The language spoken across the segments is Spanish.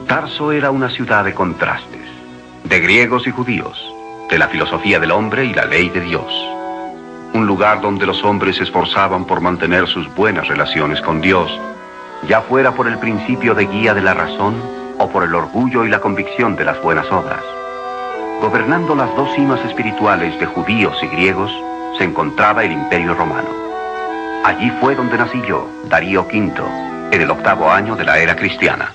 Tarso era una ciudad de contrastes, de griegos y judíos, de la filosofía del hombre y la ley de Dios. Un lugar donde los hombres se esforzaban por mantener sus buenas relaciones con Dios, ya fuera por el principio de guía de la razón o por el orgullo y la convicción de las buenas obras. Gobernando las dos cimas espirituales de judíos y griegos, se encontraba el Imperio Romano. Allí fue donde nací yo, Darío V, en el 8º año de la era cristiana.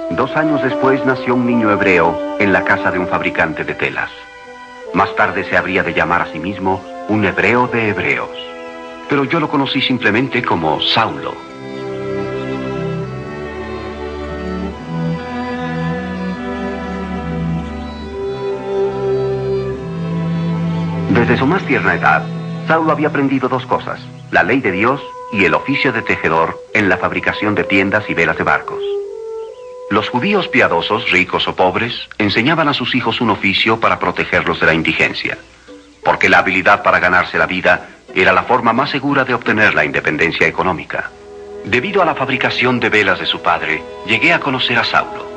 2 años después nació un niño hebreo en la casa de un fabricante de telas. Más tarde se habría de llamar a sí mismo un hebreo de hebreos. Pero yo lo conocí simplemente como Saulo. Desde su más tierna edad, Saulo había aprendido 2 cosas: la ley de Dios y el oficio de tejedor en la fabricación de tiendas y velas de barcos. Los judíos piadosos, ricos o pobres, enseñaban a sus hijos un oficio para protegerlos de la indigencia, porque la habilidad para ganarse la vida era la forma más segura de obtener la independencia económica. Debido a la fabricación de velas de su padre, llegué a conocer a Saulo.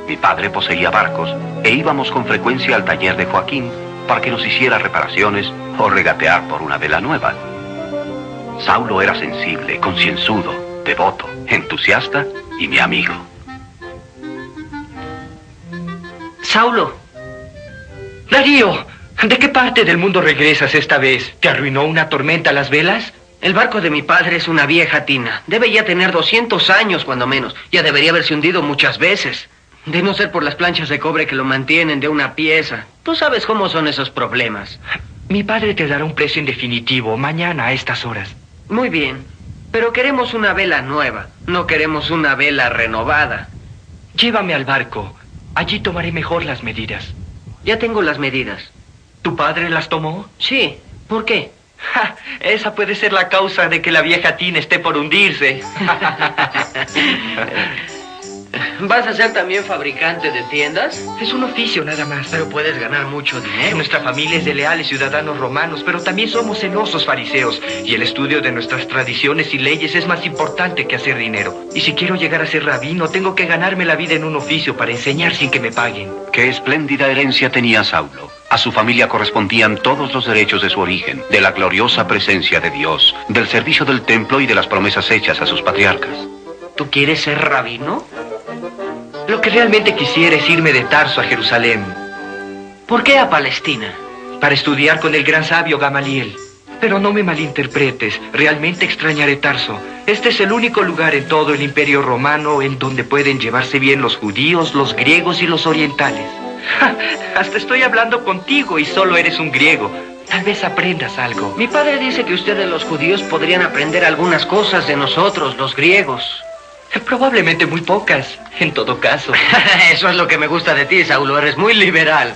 Mi padre poseía barcos e íbamos con frecuencia al taller de Joaquín para que nos hiciera reparaciones o regatear por una vela nueva. Saulo era sensible, concienzudo, devoto, entusiasta y mi amigo. Saulo. Darío, ¿de qué parte del mundo regresas esta vez? ¿Te arruinó una tormenta las velas? El barco de mi padre es una vieja tina. Debe ya tener 200 años, cuando menos. Ya debería haberse hundido muchas veces. De no ser por las planchas de cobre que lo mantienen de una pieza. Tú sabes cómo son esos problemas. Mi padre te dará un precio en definitivo mañana a estas horas. Muy bien, pero queremos una vela nueva. No queremos una vela renovada. Llévame al barco. Allí tomaré mejor las medidas. Ya tengo las medidas. ¿Tu padre las tomó? Sí. ¿Por qué? Ja, esa puede ser la causa de que la vieja tina esté por hundirse. ¿Vas a ser también fabricante de tiendas? Es un oficio nada más. Pero puedes ganar mucho dinero. Nuestra familia es de leales ciudadanos romanos, pero también somos celosos fariseos. Y el estudio de nuestras tradiciones y leyes es más importante que hacer dinero. Y si quiero llegar a ser rabino, tengo que ganarme la vida en un oficio para enseñar sin que me paguen. Qué espléndida herencia tenía Saulo. A su familia correspondían todos los derechos de su origen, de la gloriosa presencia de Dios, del servicio del templo y de las promesas hechas a sus patriarcas. ¿Tú quieres ser rabino? Lo que realmente quisiera es irme de Tarso a Jerusalén. ¿Por qué a Palestina? Para estudiar con el gran sabio Gamaliel. Pero no me malinterpretes, realmente extrañaré Tarso. Este es el único lugar en todo el Imperio Romano en donde pueden llevarse bien los judíos, los griegos y los orientales. Ja, hasta estoy hablando contigo y solo eres un griego. Tal vez aprendas algo. Mi padre dice que ustedes los judíos podrían aprender algunas cosas de nosotros, los griegos. Probablemente muy pocas, en todo caso. Eso es lo que me gusta de ti, Saulo. Eres muy liberal.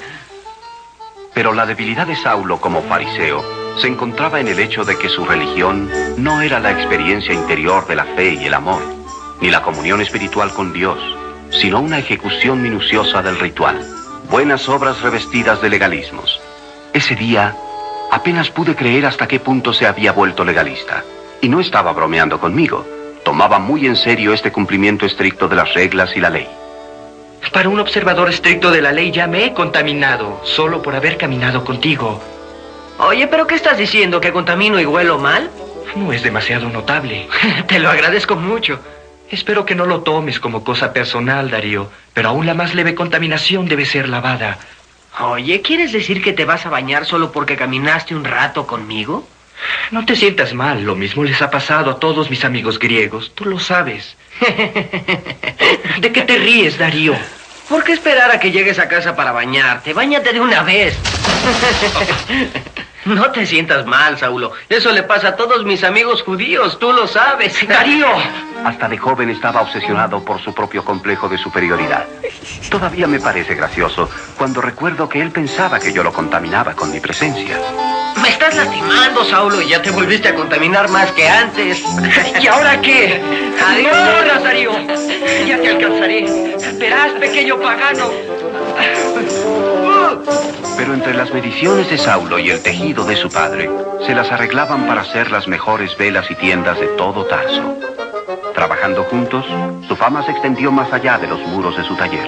Pero la debilidad de Saulo como fariseo se encontraba en el hecho de que su religión no era la experiencia interior de la fe y el amor, ni la comunión espiritual con Dios, sino una ejecución minuciosa del ritual. Buenas obras revestidas de legalismos. Ese día apenas pude creer hasta qué punto se había vuelto legalista. Y no estaba bromeando conmigo. Tomaba muy en serio este cumplimiento estricto de las reglas y la ley. Para un observador estricto de la ley ya me he contaminado, solo por haber caminado contigo. Oye, ¿pero qué estás diciendo? ¿Que contamino y huelo mal? No es demasiado notable. Te lo agradezco mucho. Espero que no lo tomes como cosa personal, Darío, pero aún la más leve contaminación debe ser lavada. Oye, ¿quieres decir que te vas a bañar solo porque caminaste un rato conmigo? No te sientas mal, lo mismo les ha pasado a todos mis amigos griegos, tú lo sabes. ¿De qué te ríes, Darío? ¿Por qué esperar a que llegues a casa para bañarte? Báñate de una vez. No te sientas mal, Saulo. Eso le pasa a todos mis amigos judíos, tú lo sabes. ¡Darío! Hasta de joven estaba obsesionado por su propio complejo de superioridad. Todavía me parece gracioso cuando recuerdo que él pensaba que yo lo contaminaba con mi presencia. Me estás lastimando, Saulo, y ya te volviste a contaminar más que antes. ¿Y ahora qué? ¡Adiós, Darío! Ya te alcanzaré. Verás, pequeño pagano. Pero entre las mediciones de Saulo y el tejido de su padre, se las arreglaban para hacer las mejores velas y tiendas de todo Tarso. Trabajando juntos, su fama se extendió más allá de los muros de su taller.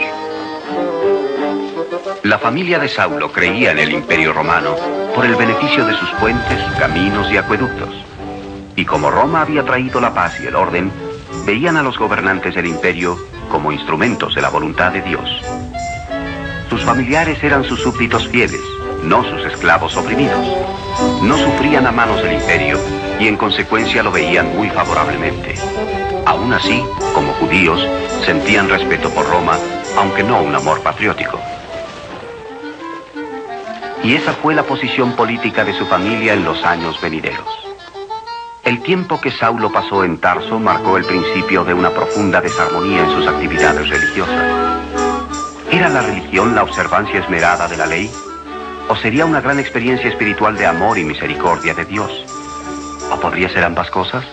La familia de Saulo creía en el Imperio Romano por el beneficio de sus puentes, caminos y acueductos. Y como Roma había traído la paz y el orden, veían a los gobernantes del imperio como instrumentos de la voluntad de Dios. Sus familiares eran sus súbditos fieles, no sus esclavos oprimidos. No sufrían a manos del imperio y en consecuencia lo veían muy favorablemente. Aún así, como judíos, sentían respeto por Roma, aunque no un amor patriótico. Y esa fue la posición política de su familia en los años venideros. El tiempo que Saulo pasó en Tarso marcó el principio de una profunda desarmonía en sus actividades religiosas. ¿Era la religión la observancia esmerada de la ley? ¿O sería una gran experiencia espiritual de amor y misericordia de Dios? ¿O podría ser ambas cosas?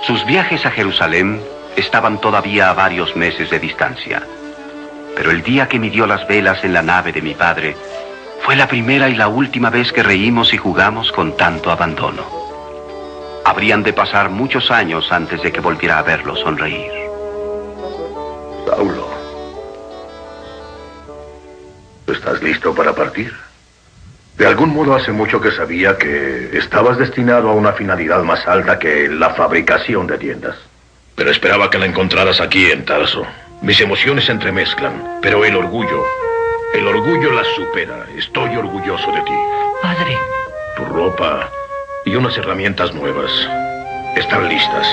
Sus viajes a Jerusalén estaban todavía a varios meses de distancia. Pero el día que midió las velas en la nave de mi padre fue la primera y la última vez que reímos y jugamos con tanto abandono. Habrían de pasar muchos años antes de que volviera a verlo sonreír. Saulo, ¿estás listo para partir? De algún modo hace mucho que sabía que estabas destinado a una finalidad más alta que la fabricación de tiendas. Pero esperaba que la encontraras aquí en Tarso. Mis emociones se entremezclan, pero el orgullo las supera. Estoy orgulloso de ti. Padre. Tu ropa y unas herramientas nuevas están listas.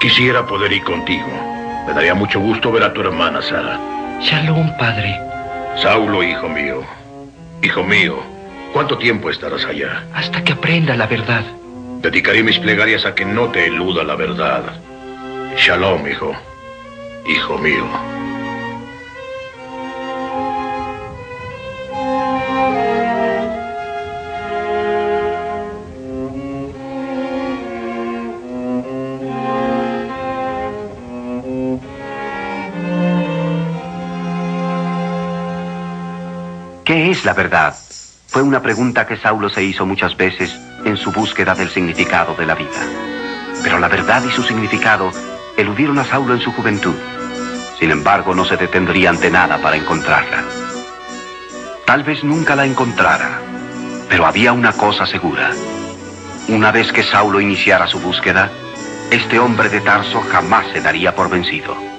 Quisiera poder ir contigo. Me daría mucho gusto ver a tu hermana Sara. Shalom, padre. Saulo, hijo mío. Hijo mío, ¿cuánto tiempo estarás allá? Hasta que aprenda la verdad. Dedicaré mis plegarias a que no te eluda la verdad. Shalom, hijo. Hijo mío. ¿Qué es la verdad? Fue una pregunta que Saulo se hizo muchas veces en su búsqueda del significado de la vida. Pero la verdad y su significado eludieron a Saulo en su juventud. Sin embargo, no se detendría ante nada para encontrarla. Tal vez nunca la encontrara, pero había una cosa segura. Una vez que Saulo iniciara su búsqueda, este hombre de Tarso jamás se daría por vencido.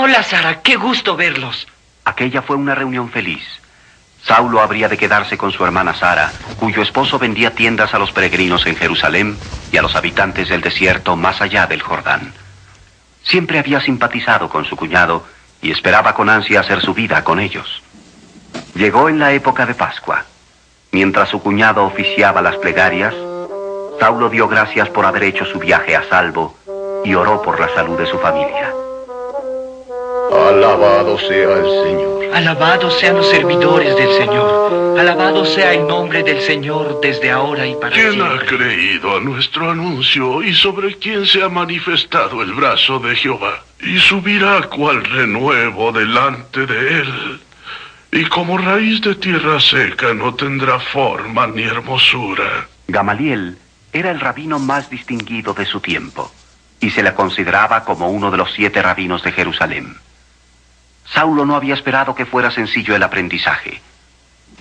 Hola, Sara, qué gusto verlos. Aquella fue una reunión feliz. Saulo habría de quedarse con su hermana Sara, cuyo esposo vendía tiendas a los peregrinos en Jerusalén y a los habitantes del desierto más allá del Jordán. Siempre había simpatizado con su cuñado y esperaba con ansia hacer su vida con ellos. Llegó en la época de Pascua. Mientras su cuñado oficiaba las plegarias, Saulo dio gracias por haber hecho su viaje a salvo y oró por la salud de su familia. Alabado sea el Señor. Alabados sean los servidores del Señor. Alabado sea el nombre del Señor desde ahora y para siempre. ¿Quién ha creído a nuestro anuncio y sobre quién se ha manifestado el brazo de Jehová? Y subirá cual renuevo delante de él. Y como raíz de tierra seca no tendrá forma ni hermosura. Gamaliel era el rabino más distinguido de su tiempo y se le consideraba como uno de los 7 rabinos de Jerusalén. Saulo no había esperado que fuera sencillo el aprendizaje.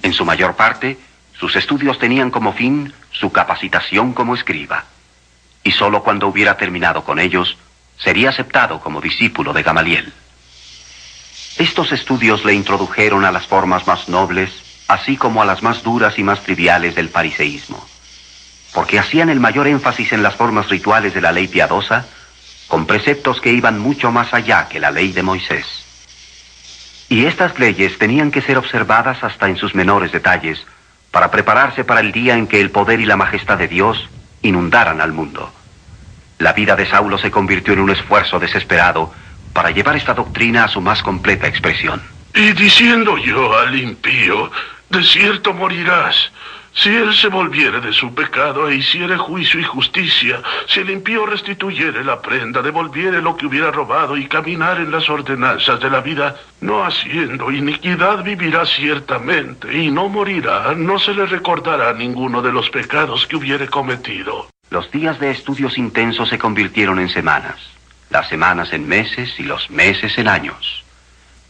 En su mayor parte, Sus estudios tenían como fin su capacitación como escriba, y sólo cuando hubiera terminado con ellos, sería aceptado como discípulo de Gamaliel. Estos estudios le introdujeron a las formas más nobles, así como a las más duras y más triviales del fariseísmo, porque hacían el mayor énfasis en las formas rituales de la ley piadosa, con preceptos que iban mucho más allá que la ley de Moisés. Y estas leyes tenían que ser observadas hasta en sus menores detalles, para prepararse para el día en que el poder y la majestad de Dios inundaran al mundo. La vida de Saulo se convirtió en un esfuerzo desesperado para llevar esta doctrina a su más completa expresión. Y diciendo yo al impío, de cierto morirás, si él se volviere de su pecado e hiciere juicio y justicia, si el impío restituyere la prenda, devolviere lo que hubiera robado y caminar en las ordenanzas de la vida, no haciendo iniquidad, vivirá ciertamente y no morirá, no se le recordará ninguno de los pecados que hubiere cometido. Los días de estudios intensos se convirtieron en semanas, las semanas en meses y los meses en años.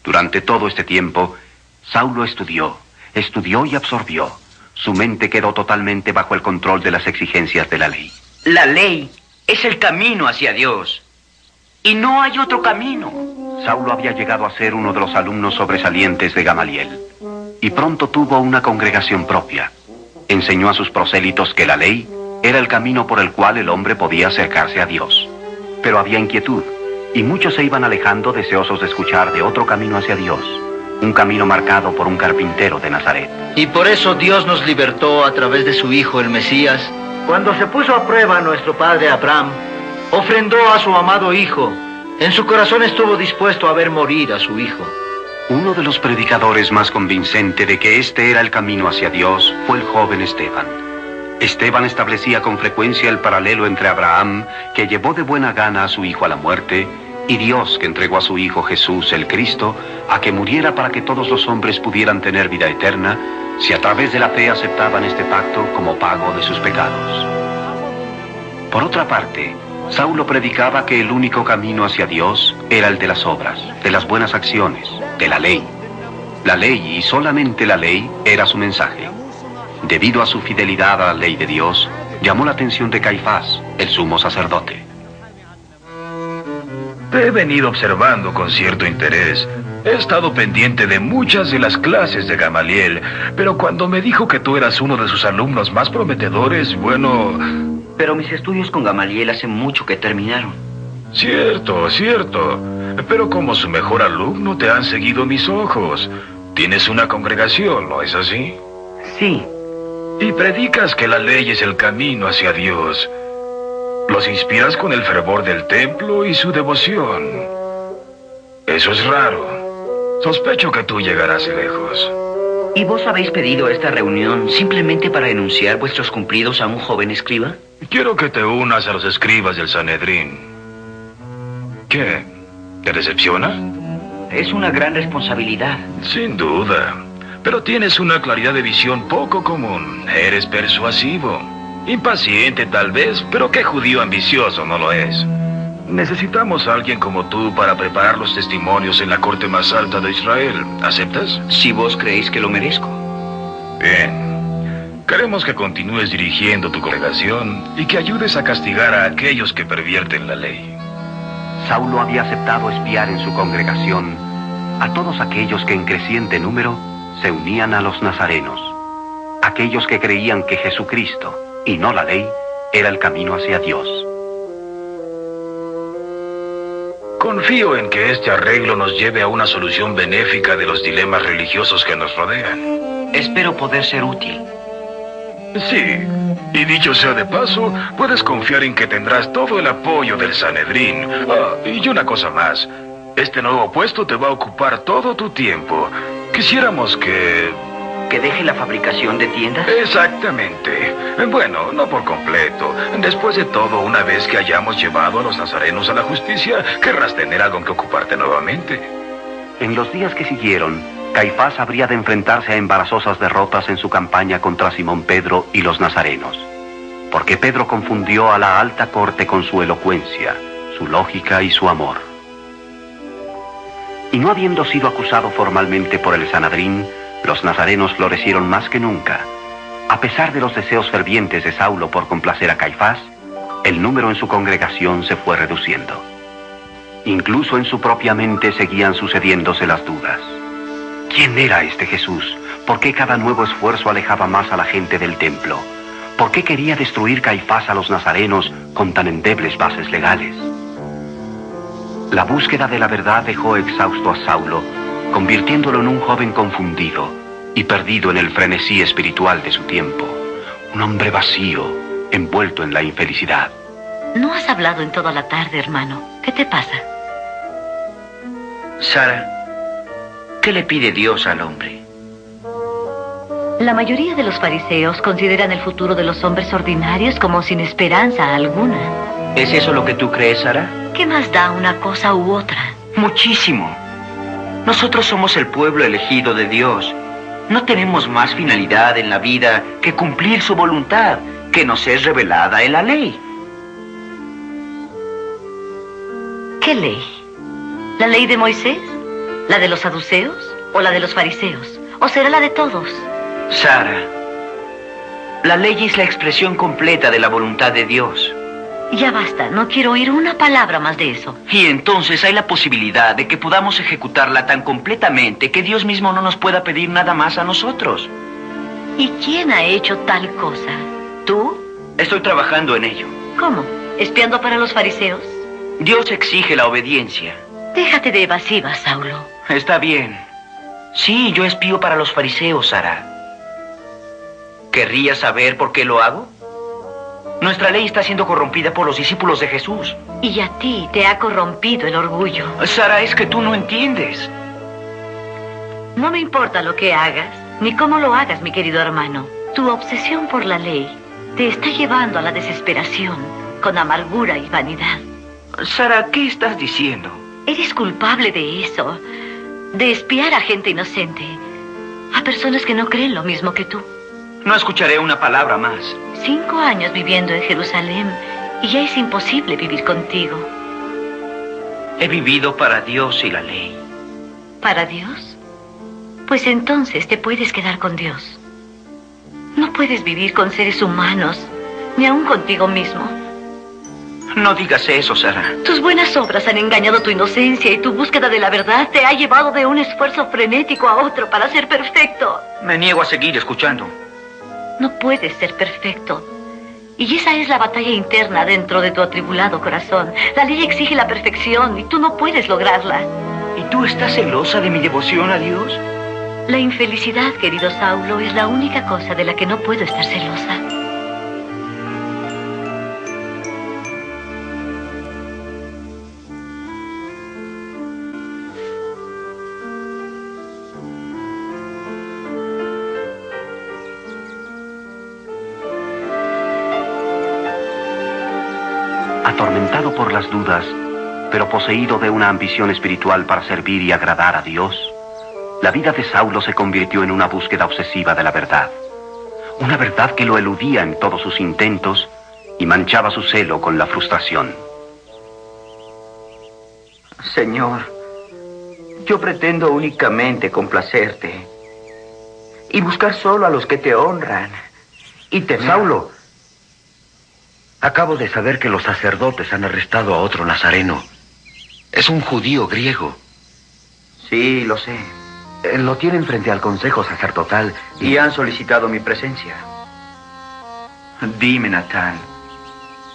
Durante todo este tiempo, Saulo estudió y absorbió. Su mente quedó totalmente bajo el control de las exigencias de la ley. La ley es el camino hacia Dios. Y no hay otro camino. Saulo había llegado a ser uno de los alumnos sobresalientes de Gamaliel. Y pronto tuvo una congregación propia. Enseñó a sus prosélitos que la ley era el camino por el cual el hombre podía acercarse a Dios. Pero había inquietud, y muchos se iban alejando deseosos de escuchar de otro camino hacia Dios. Un camino marcado por un carpintero de Nazaret. Y por eso Dios nos libertó a través de su Hijo, el Mesías. Cuando se puso a prueba nuestro padre Abraham, ofrendó a su amado Hijo. En su corazón estuvo dispuesto a ver morir a su Hijo. Uno de los predicadores más convincente de que este era el camino hacia Dios fue el joven Esteban. Esteban establecía con frecuencia el paralelo entre Abraham, que llevó de buena gana a su hijo a la muerte, y Dios, que entregó a su Hijo Jesús, el Cristo, a que muriera para que todos los hombres pudieran tener vida eterna, si a través de la fe aceptaban este pacto como pago de sus pecados. Por otra parte, Saulo predicaba que el único camino hacia Dios era el de las obras, de las buenas acciones, de la ley. La ley, y solamente la ley, era su mensaje. Debido a su fidelidad a la ley de Dios, llamó la atención de Caifás, el sumo sacerdote. Te he venido observando con cierto interés. He estado pendiente de muchas de las clases de Gamaliel, pero cuando me dijo que tú eras uno de sus alumnos más prometedores, bueno... Pero mis estudios con Gamaliel hace mucho que terminaron. Cierto. Pero como su mejor alumno te han seguido mis ojos. Tienes una congregación, ¿no es así? Sí. Y predicas que la ley es el camino hacia Dios. Los inspiras con el fervor del templo y su devoción. Eso es raro. Sospecho que tú llegarás lejos. ¿Y vos habéis pedido esta reunión simplemente para enunciar vuestros cumplidos a un joven escriba? Quiero que te unas a los escribas del Sanedrín. ¿Qué? ¿Te decepciona? Es una gran responsabilidad. Sin duda. Pero tienes una claridad de visión poco común. Eres persuasivo. Impaciente tal vez, pero qué judío ambicioso no lo es. Necesitamos a alguien como tú para preparar los testimonios en la corte más alta de Israel. ¿Aceptas? Si vos creéis que lo merezco. Bien. Queremos que continúes dirigiendo tu congregación y que ayudes a castigar a aquellos que pervierten la ley. Saulo había aceptado espiar en su congregación a todos aquellos que en creciente número se unían a los nazarenos, aquellos que creían que Jesucristo, y no la ley, era el camino hacia Dios. Confío en que este arreglo nos lleve a una solución benéfica de los dilemas religiosos que nos rodean. Espero poder ser útil. Sí, y dicho sea de paso, puedes confiar en que tendrás todo el apoyo del Sanedrín. Y una cosa más, este nuevo puesto te va a ocupar todo tu tiempo. Quisiéramos que... ¿Que deje la fabricación de tiendas? Exactamente. Bueno, no por completo. Después de todo, una vez que hayamos llevado a los nazarenos a la justicia, querrás tener algo en que ocuparte nuevamente. En los días que siguieron, Caifás habría de enfrentarse a embarazosas derrotas en su campaña contra Simón Pedro y los nazarenos, porque Pedro confundió a la alta corte con su elocuencia, su lógica y su amor. Y no habiendo sido acusado formalmente por el Sanedrín, los nazarenos florecieron más que nunca, A pesar de los deseos fervientes de Saulo por complacer a Caifás, el número en su congregación se fue reduciendo. Incluso en su propia mente seguían sucediéndose las dudas. ¿Quién era este Jesús? ¿Por qué cada nuevo esfuerzo alejaba más a la gente del templo? ¿Por qué quería destruir Caifás a los nazarenos con tan endebles bases legales? La búsqueda de la verdad dejó exhausto a Saulo, convirtiéndolo en un joven confundido y perdido en el frenesí espiritual de su tiempo. Un hombre vacío, envuelto en la infelicidad. No has hablado en toda la tarde, hermano. ¿Qué te pasa? Sara, ¿qué le pide Dios al hombre? La mayoría de los fariseos consideran el futuro de los hombres ordinarios como sin esperanza alguna. ¿Es eso lo que tú crees, Sara? ¿Qué más da una cosa u otra? Muchísimo. Nosotros somos el pueblo elegido de Dios. No tenemos más finalidad en la vida que cumplir su voluntad, que nos es revelada en la ley. ¿Qué ley? ¿La ley de Moisés? ¿La de los saduceos? ¿O la de los fariseos? ¿O será la de todos? Sara, la ley es la expresión completa de la voluntad de Dios. Ya basta, no quiero oír una palabra más de eso. Y entonces hay la posibilidad de que podamos ejecutarla tan completamente que Dios mismo no nos pueda pedir nada más a nosotros. ¿Y quién ha hecho tal cosa? ¿Tú? Estoy trabajando en ello. ¿Cómo? ¿Espiando para los fariseos? Dios exige la obediencia. Déjate de evasiva, Saulo. Está bien. Sí, yo espío para los fariseos, Sara. ¿Querrías saber por qué lo hago? Nuestra ley está siendo corrompida por los discípulos de Jesús. Y a ti te ha corrompido el orgullo. Sara, es que tú no entiendes. No me importa lo que hagas, ni cómo lo hagas, mi querido hermano. Tu obsesión por la ley te está llevando a la desesperación, con amargura y vanidad. Sara, ¿qué estás diciendo? Eres culpable de eso, de espiar a gente inocente, a personas que no creen lo mismo que tú. No escucharé una palabra más. 5 años viviendo en Jerusalén y ya es imposible vivir contigo. He vivido para Dios y la ley. ¿Para Dios? Pues entonces te puedes quedar con Dios. No puedes vivir con seres humanos, ni aún contigo mismo. No digas eso, Sara. Tus buenas obras han engañado tu inocencia y tu búsqueda de la verdad te ha llevado de un esfuerzo frenético a otro para ser perfecto. Me niego a seguir escuchando. No puedes ser perfecto. Y esa es la batalla interna dentro de tu atribulado corazón. La ley exige la perfección y tú no puedes lograrla. ¿Y tú estás celosa de mi devoción a Dios? La infelicidad, querido Saulo, es la única cosa de la que no puedo estar celosa. Atormentado por las dudas, pero poseído de una ambición espiritual para servir y agradar a Dios, la vida de Saulo se convirtió en una búsqueda obsesiva de la verdad. Una verdad que lo eludía en todos sus intentos y manchaba su celo con la frustración. Señor, yo pretendo únicamente complacerte y buscar solo a los que te honran y temer. Saulo, acabo de saber que los sacerdotes han arrestado a otro nazareno. Es un judío griego. Sí, lo sé. Lo tienen frente al consejo sacerdotal Y han solicitado mi presencia. Dime, Natán,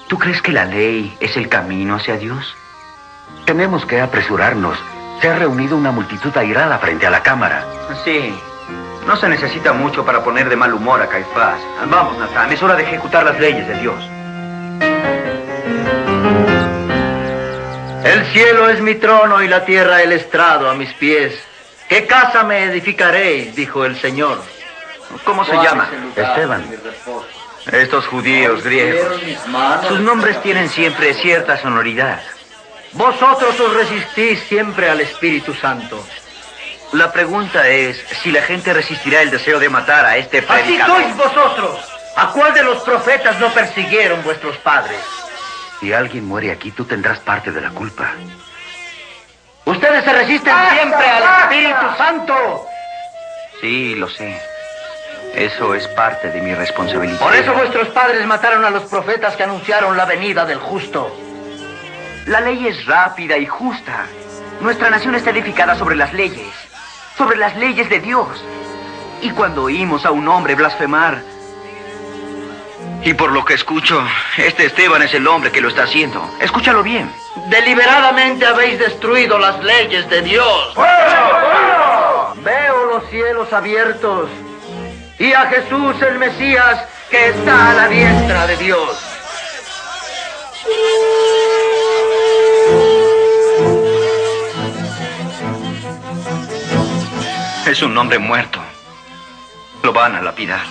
¿tú crees que la ley es el camino hacia Dios? tenemos que apresurarnos. Se ha reunido una multitud airada frente a la cámara. Sí. No se necesita mucho para poner de mal humor a Caifás. Vamos, Natán, es hora de ejecutar las leyes de Dios. El cielo es mi trono y la tierra el estrado a mis pies. ¿Qué casa me edificaréis? Dijo el Señor. ¿Cómo se llama? Esteban. Estos judíos griegos. Sus nombres tienen siempre cierta sonoridad. Vosotros os resistís siempre al Espíritu Santo. La pregunta es si la gente resistirá el deseo de matar a este Así predicador. sois vosotros. ¿A cuál de los profetas no persiguieron vuestros padres? Si alguien muere aquí, tú tendrás parte de la culpa. Ustedes se resisten siempre al Espíritu Santo. Sí, lo sé. Eso es parte de mi responsabilidad. Por eso vuestros padres mataron a los profetas que anunciaron la venida del justo. La ley es rápida y justa. Nuestra nación está edificada sobre las leyes de Dios. Y cuando oímos a un hombre blasfemar, y por lo que escucho, este Esteban es el hombre que lo está haciendo. Escúchalo bien. Deliberadamente habéis destruido las leyes de Dios. ¡Fuera! Veo los cielos abiertos y a Jesús el Mesías que está a la diestra de Dios. Es un hombre muerto. Lo van a lapidar.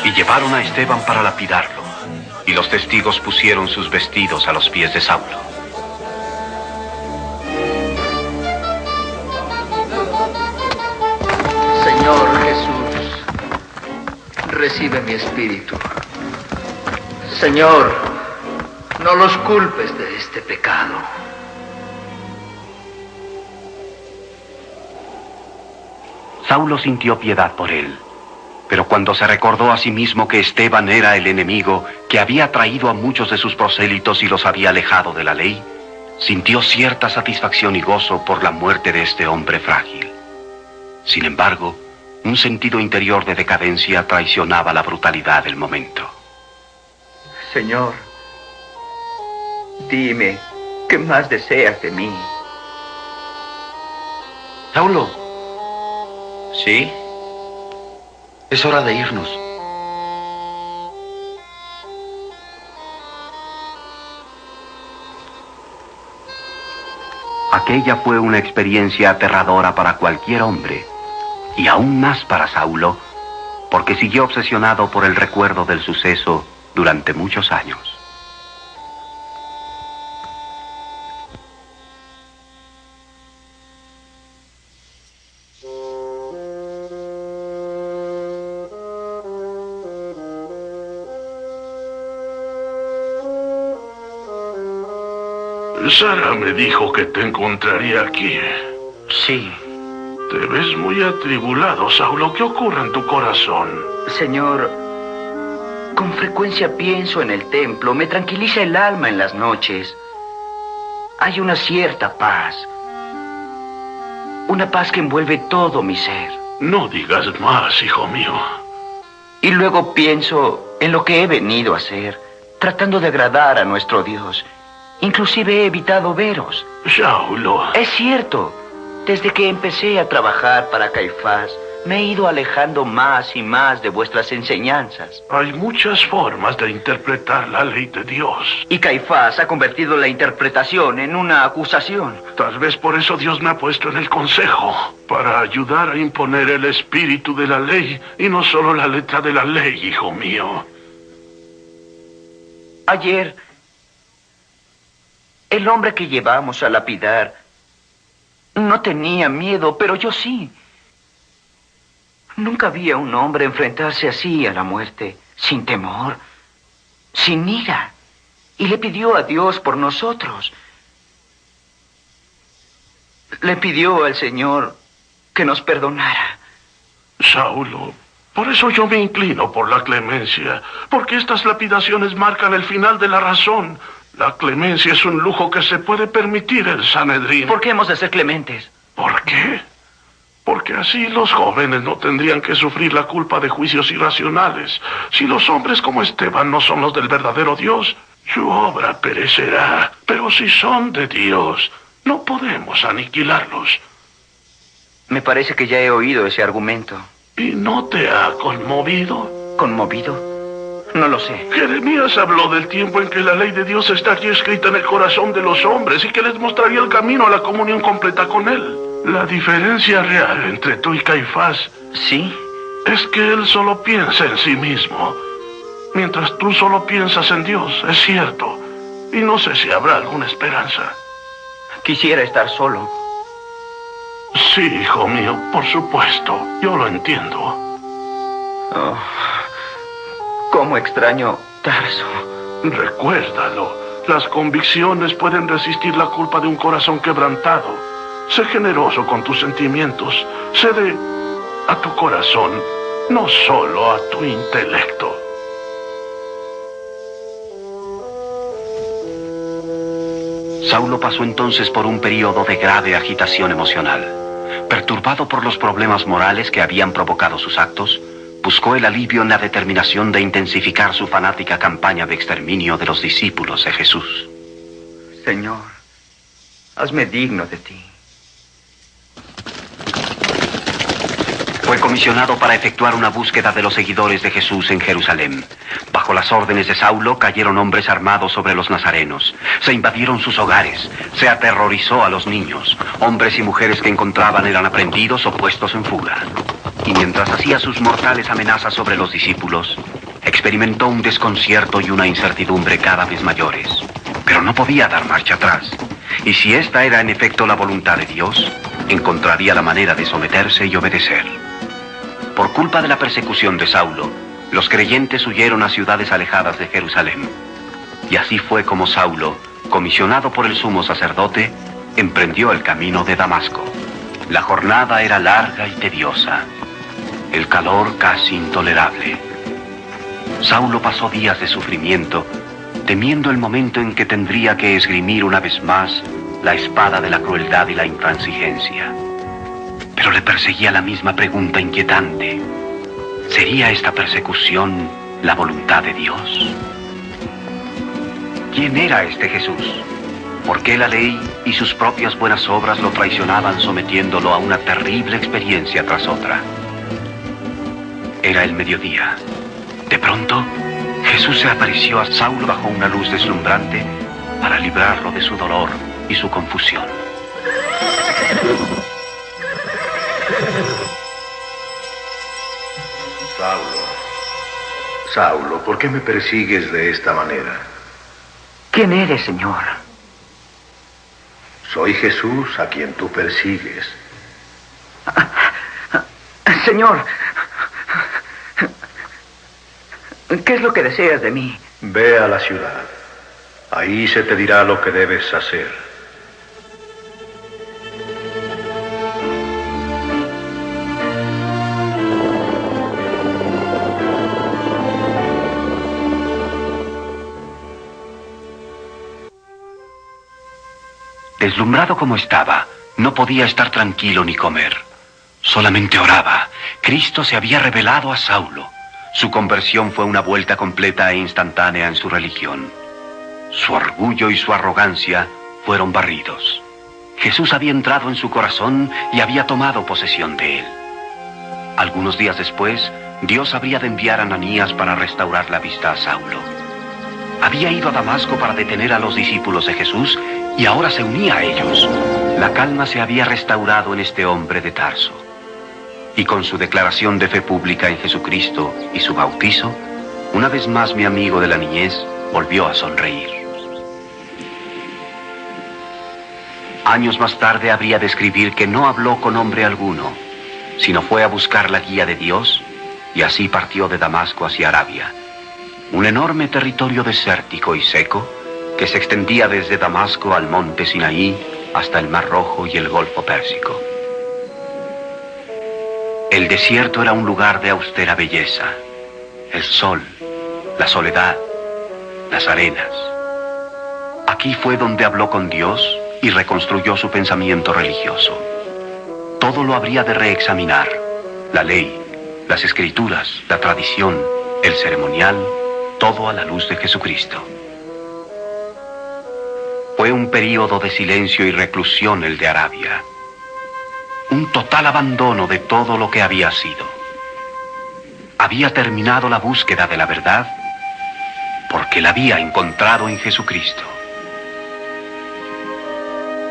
Y llevaron a Esteban para lapidarlo. Y los testigos pusieron sus vestidos a los pies de Saulo. Señor Jesús, recibe mi espíritu. Señor, no los culpes de este pecado. Saulo sintió piedad por él. Pero cuando se recordó a sí mismo que Esteban era el enemigo que había traído a muchos de sus prosélitos y los había alejado de la ley, sintió cierta satisfacción y gozo por la muerte de este hombre frágil. Sin embargo, un sentido interior de decadencia traicionaba la brutalidad del momento. Señor, dime, ¿qué más deseas de mí? Saulo. ¿Sí? Es hora de irnos. Aquella fue una experiencia aterradora para cualquier hombre, y aún más para Saulo, porque siguió obsesionado por el recuerdo del suceso durante muchos años. Sara me dijo que te encontraría aquí. Sí. Te ves muy atribulado, Saulo. ¿Qué ocurre en tu corazón? Señor, con frecuencia pienso en el templo. Me tranquiliza el alma en las noches. Hay una cierta paz. Una paz que envuelve todo mi ser. No digas más, hijo mío. Y luego pienso en lo que he venido a hacer, tratando de agradar a nuestro Dios. Inclusive he evitado veros. Saulo. Es cierto. Desde que empecé a trabajar para Caifás, me he ido alejando más y más de vuestras enseñanzas. Hay muchas formas de interpretar la ley de Dios. Y Caifás ha convertido la interpretación en una acusación. Tal vez por eso Dios me ha puesto en el consejo, para ayudar a imponer el espíritu de la ley y no solo la letra de la ley, hijo mío. Ayer, el hombre que llevamos a lapidar no tenía miedo, pero yo sí. Nunca vi a un hombre enfrentarse así a la muerte, sin temor, sin ira, y le pidió a Dios por nosotros. Le pidió al Señor que nos perdonara. Saulo, por eso yo me inclino por la clemencia, porque estas lapidaciones marcan el final de la razón. La clemencia es un lujo que se puede permitir el Sanedrín. ¿Por qué hemos de ser clementes? ¿Por qué? Porque así los jóvenes no tendrían que sufrir la culpa de juicios irracionales. Si los hombres como Esteban no son los del verdadero Dios, su obra perecerá. Pero si son de Dios, no podemos aniquilarlos. Me parece que ya he oído ese argumento. ¿Y no te ha conmovido? ¿Conmovido? No lo sé. Jeremías habló del tiempo en que la ley de Dios está aquí escrita en el corazón de los hombres y que les mostraría el camino a la comunión completa con Él. La diferencia real entre tú y Caifás, ¿sí?, es que él solo piensa en sí mismo, mientras tú solo piensas en Dios, es cierto. Y no sé si habrá alguna esperanza. Quisiera estar solo. Sí, hijo mío, por supuesto. Yo lo entiendo. Oh, cómo extraño Tarso. Recuérdalo. Las convicciones pueden resistir la culpa de un corazón quebrantado. Sé generoso con tus sentimientos. Cede a tu corazón, no solo a tu intelecto. Saulo pasó entonces por un periodo de grave agitación emocional. Perturbado por los problemas morales que habían provocado sus actos, buscó el alivio en la determinación de intensificar su fanática campaña de exterminio de los discípulos de Jesús. Señor, hazme digno de ti. Fue comisionado para efectuar una búsqueda de los seguidores de Jesús en Jerusalén. Bajo las órdenes de Saulo cayeron hombres armados sobre los nazarenos. Se invadieron sus hogares. Se aterrorizó a los niños. Hombres y mujeres que encontraban eran aprendidos o puestos en fuga. Y mientras hacía sus mortales amenazas sobre los discípulos, experimentó un desconcierto y una incertidumbre cada vez mayores. Pero no podía dar marcha atrás. Y si esta era en efecto la voluntad de Dios, encontraría la manera de someterse y obedecer. Por culpa de la persecución de Saulo, los creyentes huyeron a ciudades alejadas de Jerusalén. Y así fue como Saulo, comisionado por el sumo sacerdote, emprendió el camino de Damasco. La jornada era larga y tediosa. El calor casi intolerable. Saulo pasó días de sufrimiento, temiendo el momento en que tendría que esgrimir una vez más la espada de la crueldad y la intransigencia. Pero le perseguía la misma pregunta inquietante. ¿Sería esta persecución la voluntad de Dios? ¿Quién era este Jesús? ¿Por qué la ley y sus propias buenas obras lo traicionaban, sometiéndolo a una terrible experiencia tras otra? Era el mediodía. De pronto, Jesús se apareció a Saulo bajo una luz deslumbrante para librarlo de su dolor y su confusión. Saulo, ¿por qué me persigues de esta manera? ¿Quién eres, Señor? Soy Jesús a quien tú persigues. Señor, ¿qué es lo que deseas de mí? Ve a la ciudad. Ahí se te dirá lo que debes hacer. Deslumbrado como estaba, no podía estar tranquilo ni comer. Solamente oraba. Cristo se había revelado a Saulo. Su conversión fue una vuelta completa e instantánea en su religión. Su orgullo y su arrogancia fueron barridos. Jesús había entrado en su corazón y había tomado posesión de él. Algunos días después, Dios habría de enviar a Ananías para restaurar la vista a Saulo. Había ido a Damasco para detener a los discípulos de Jesús y ahora se unía a ellos. La calma se había restaurado en este hombre de Tarso. Y con su declaración de fe pública en Jesucristo y su bautizo, una vez más mi amigo de la niñez volvió a sonreír. Años más tarde habría de escribir que no habló con hombre alguno, sino fue a buscar la guía de Dios y así partió de Damasco hacia Arabia, un enorme territorio desértico y seco que se extendía desde Damasco al monte Sinaí hasta el Mar Rojo y el Golfo Pérsico. El desierto era un lugar de austera belleza. El sol, la soledad, las arenas. Aquí fue donde habló con Dios y reconstruyó su pensamiento religioso. Todo lo habría de reexaminar: la ley, las escrituras, la tradición, el ceremonial, todo a la luz de Jesucristo. Fue un período de silencio y reclusión el de Arabia. Un total abandono de todo lo que había sido. Había terminado la búsqueda de la verdad porque la había encontrado en Jesucristo.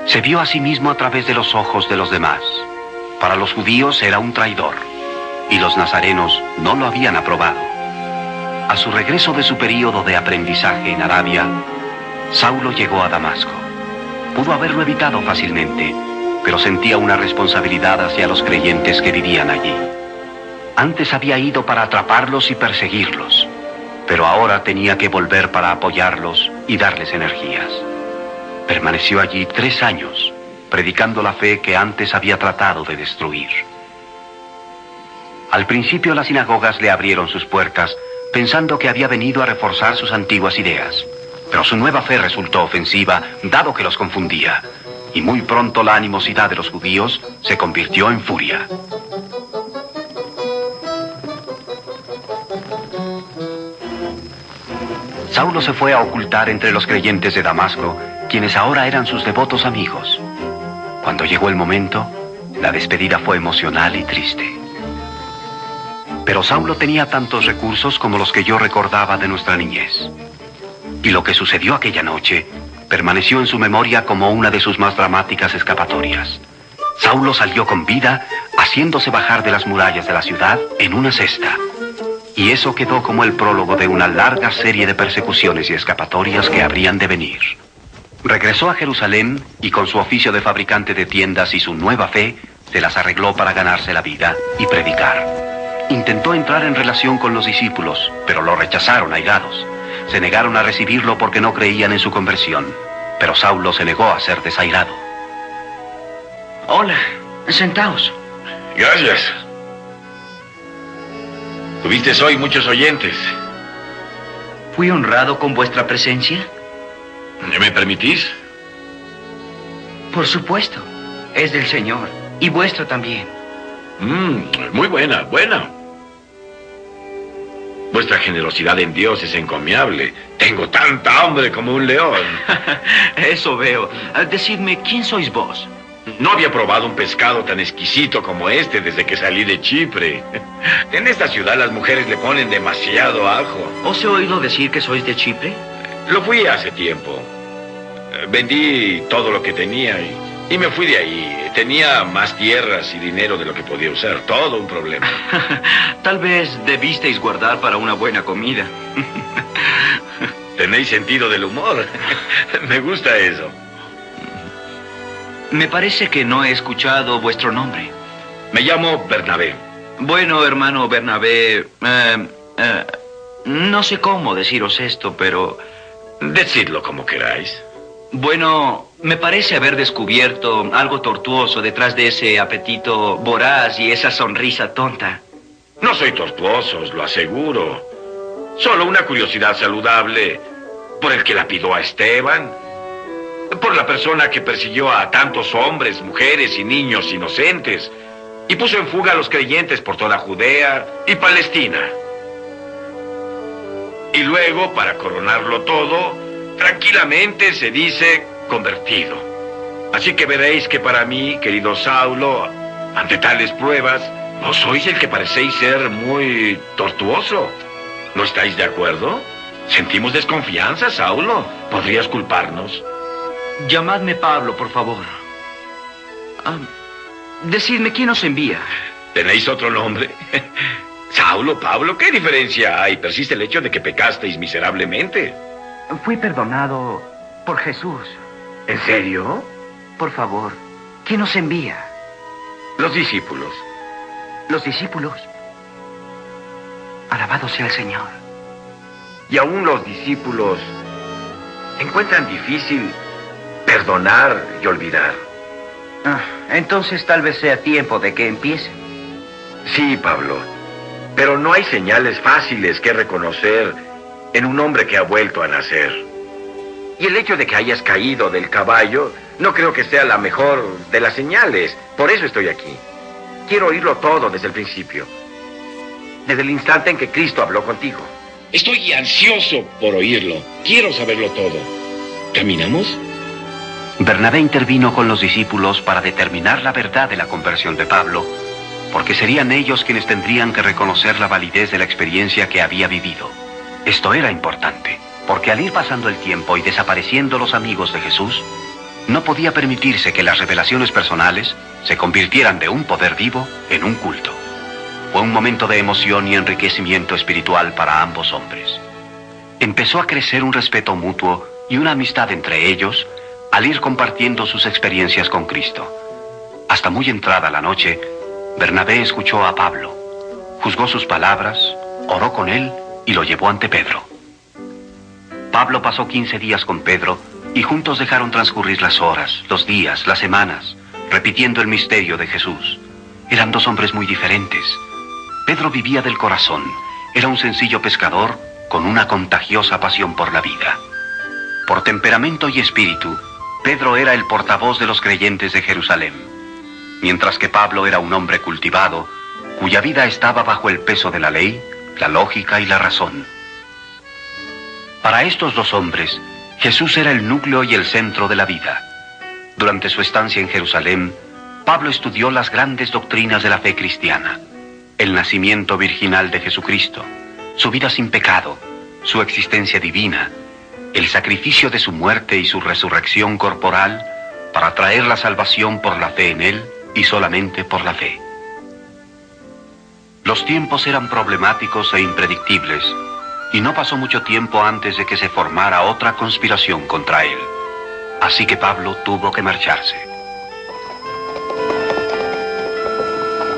Se vio a sí mismo a través de los ojos de los demás. Para los judíos era un traidor y los nazarenos no lo habían aprobado. A su regreso de su período de aprendizaje en Arabia, Saulo llegó a Damasco. Pudo haberlo evitado fácilmente, pero sentía una responsabilidad hacia los creyentes que vivían allí. Antes había ido para atraparlos y perseguirlos, Pero ahora tenía que volver para apoyarlos y darles energías. Permaneció allí 3 años, predicando la fe que antes había tratado de destruir. Al principio las sinagogas le abrieron sus puertas pensando que había venido a reforzar sus antiguas ideas. Pero su nueva fe resultó ofensiva, dado que los confundía. Y muy pronto la animosidad de los judíos se convirtió en furia. Saulo se fue a ocultar entre los creyentes de Damasco, quienes ahora eran sus devotos amigos. Cuando llegó el momento, la despedida fue emocional y triste. Pero Saulo tenía tantos recursos como los que yo recordaba de nuestra niñez. Y lo que sucedió aquella noche permaneció en su memoria como una de sus más dramáticas escapatorias. Saulo salió con vida, haciéndose bajar de las murallas de la ciudad en una cesta. Y eso quedó como el prólogo de una larga serie de persecuciones y escapatorias que habrían de venir. Regresó a Jerusalén y con su oficio de fabricante de tiendas y su nueva fe, se las arregló para ganarse la vida y predicar. Intentó entrar en relación con los discípulos, pero lo rechazaron airados. Se negaron a recibirlo porque no creían en su conversión. Pero Saulo se negó a ser desairado. Hola, sentaos. Gracias. Tuviste hoy muchos oyentes. ¿Fui honrado con vuestra presencia? ¿Me permitís? Por supuesto. Es del Señor. Y vuestro también. Muy buena. Vuestra generosidad en Dios es encomiable. Tengo tanta hambre como un león. Eso veo. Decidme, ¿quién sois vos? No había probado un pescado tan exquisito como este desde que salí de Chipre. En esta ciudad las mujeres le ponen demasiado ajo. ¿Os he oído decir que sois de Chipre? Lo fui hace tiempo. Vendí todo lo que tenía y me fui de ahí. Tenía más tierras y dinero de lo que podía usar. Todo un problema. Tal vez debisteis guardar para una buena comida. Tenéis sentido del humor. Me gusta eso. Me parece que no he escuchado vuestro nombre. Me llamo Bernabé. Bueno, hermano Bernabé, no sé cómo deciros esto, pero... Decidlo como queráis. Bueno, me parece haber descubierto algo tortuoso detrás de ese apetito voraz y esa sonrisa tonta. No soy tortuoso, os lo aseguro. Solo una curiosidad saludable por el que lapidó a Esteban, por la persona que persiguió a tantos hombres, mujeres y niños inocentes y puso en fuga a los creyentes por toda Judea y Palestina. Y luego, para coronarlo todo, tranquilamente se dice convertido. Así que veréis que para mí, querido Saulo, ante tales pruebas, no sois el que parecéis ser muy tortuoso. ¿No estáis de acuerdo? Sentimos desconfianza, Saulo. ¿Podrías culparnos? Llamadme Pablo, por favor. Decidme, ¿quién os envía? ¿Tenéis otro nombre? Saulo, Pablo, ¿qué diferencia hay? Persiste el hecho de que pecasteis miserablemente. Fui perdonado por Jesús. ¿En serio? Por favor, ¿quién os envía? Los discípulos. Los discípulos. Alabado sea el Señor. Y aún los discípulos encuentran difícil perdonar y olvidar. Entonces tal vez sea tiempo de que empiecen. Sí, Pablo. Pero no hay señales fáciles que reconocer en un hombre que ha vuelto a nacer. Y el hecho de que hayas caído del caballo no creo que sea la mejor de las señales. Por eso estoy aquí. Quiero oírlo todo desde el principio. Desde el instante en que Cristo habló contigo. Estoy ansioso por oírlo. Quiero saberlo todo. ¿Caminamos? Bernabé intervino con los discípulos para determinar la verdad de la conversión de Pablo, porque serían ellos quienes tendrían que reconocer la validez de la experiencia que había vivido. Esto era importante, porque al ir pasando el tiempo y desapareciendo los amigos de Jesús, no podía permitirse que las revelaciones personales se convirtieran de un poder vivo en un culto. Fue un momento de emoción y enriquecimiento espiritual para ambos hombres. Empezó a crecer un respeto mutuo y una amistad entre ellos al ir compartiendo sus experiencias con Cristo. Hasta muy entrada la noche, Bernabé escuchó a Pablo, juzgó sus palabras, oró con él y lo llevó ante Pedro. Pablo pasó 15 días con Pedro y juntos dejaron transcurrir las horas, los días, las semanas, repitiendo el misterio de Jesús. Eran dos hombres muy diferentes. Pedro vivía del corazón. Era un sencillo pescador con una contagiosa pasión por la vida. Por temperamento y espíritu, Pedro era el portavoz de los creyentes de Jerusalén, mientras que Pablo era un hombre cultivado, cuya vida estaba bajo el peso de la ley, la lógica y la razón. Para estos dos hombres, Jesús era el núcleo y el centro de la vida. Durante su estancia en Jerusalén, Pablo estudió las grandes doctrinas de la fe cristiana: el nacimiento virginal de Jesucristo, su vida sin pecado, su existencia divina, el sacrificio de su muerte y su resurrección corporal para traer la salvación por la fe en Él y solamente por la fe. Los tiempos eran problemáticos e impredictibles, y no pasó mucho tiempo antes de que se formara otra conspiración contra él. Así que Pablo tuvo que marcharse.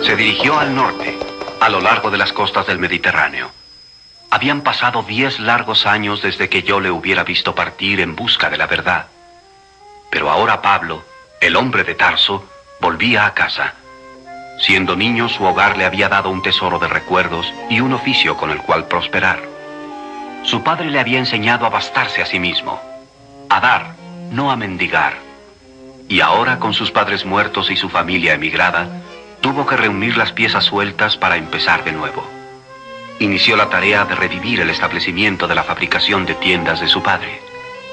Se dirigió al norte, a lo largo de las costas del Mediterráneo. Habían pasado 10 largos años desde que yo le hubiera visto partir en busca de la verdad. Pero ahora Pablo, el hombre de Tarso, volvía a casa. Siendo niño, su hogar le había dado un tesoro de recuerdos y un oficio con el cual prosperar. Su padre le había enseñado a bastarse a sí mismo, a dar, no a mendigar. Y ahora, con sus padres muertos y su familia emigrada, tuvo que reunir las piezas sueltas para empezar de nuevo. Inició la tarea de revivir el establecimiento de la fabricación de tiendas de su padre.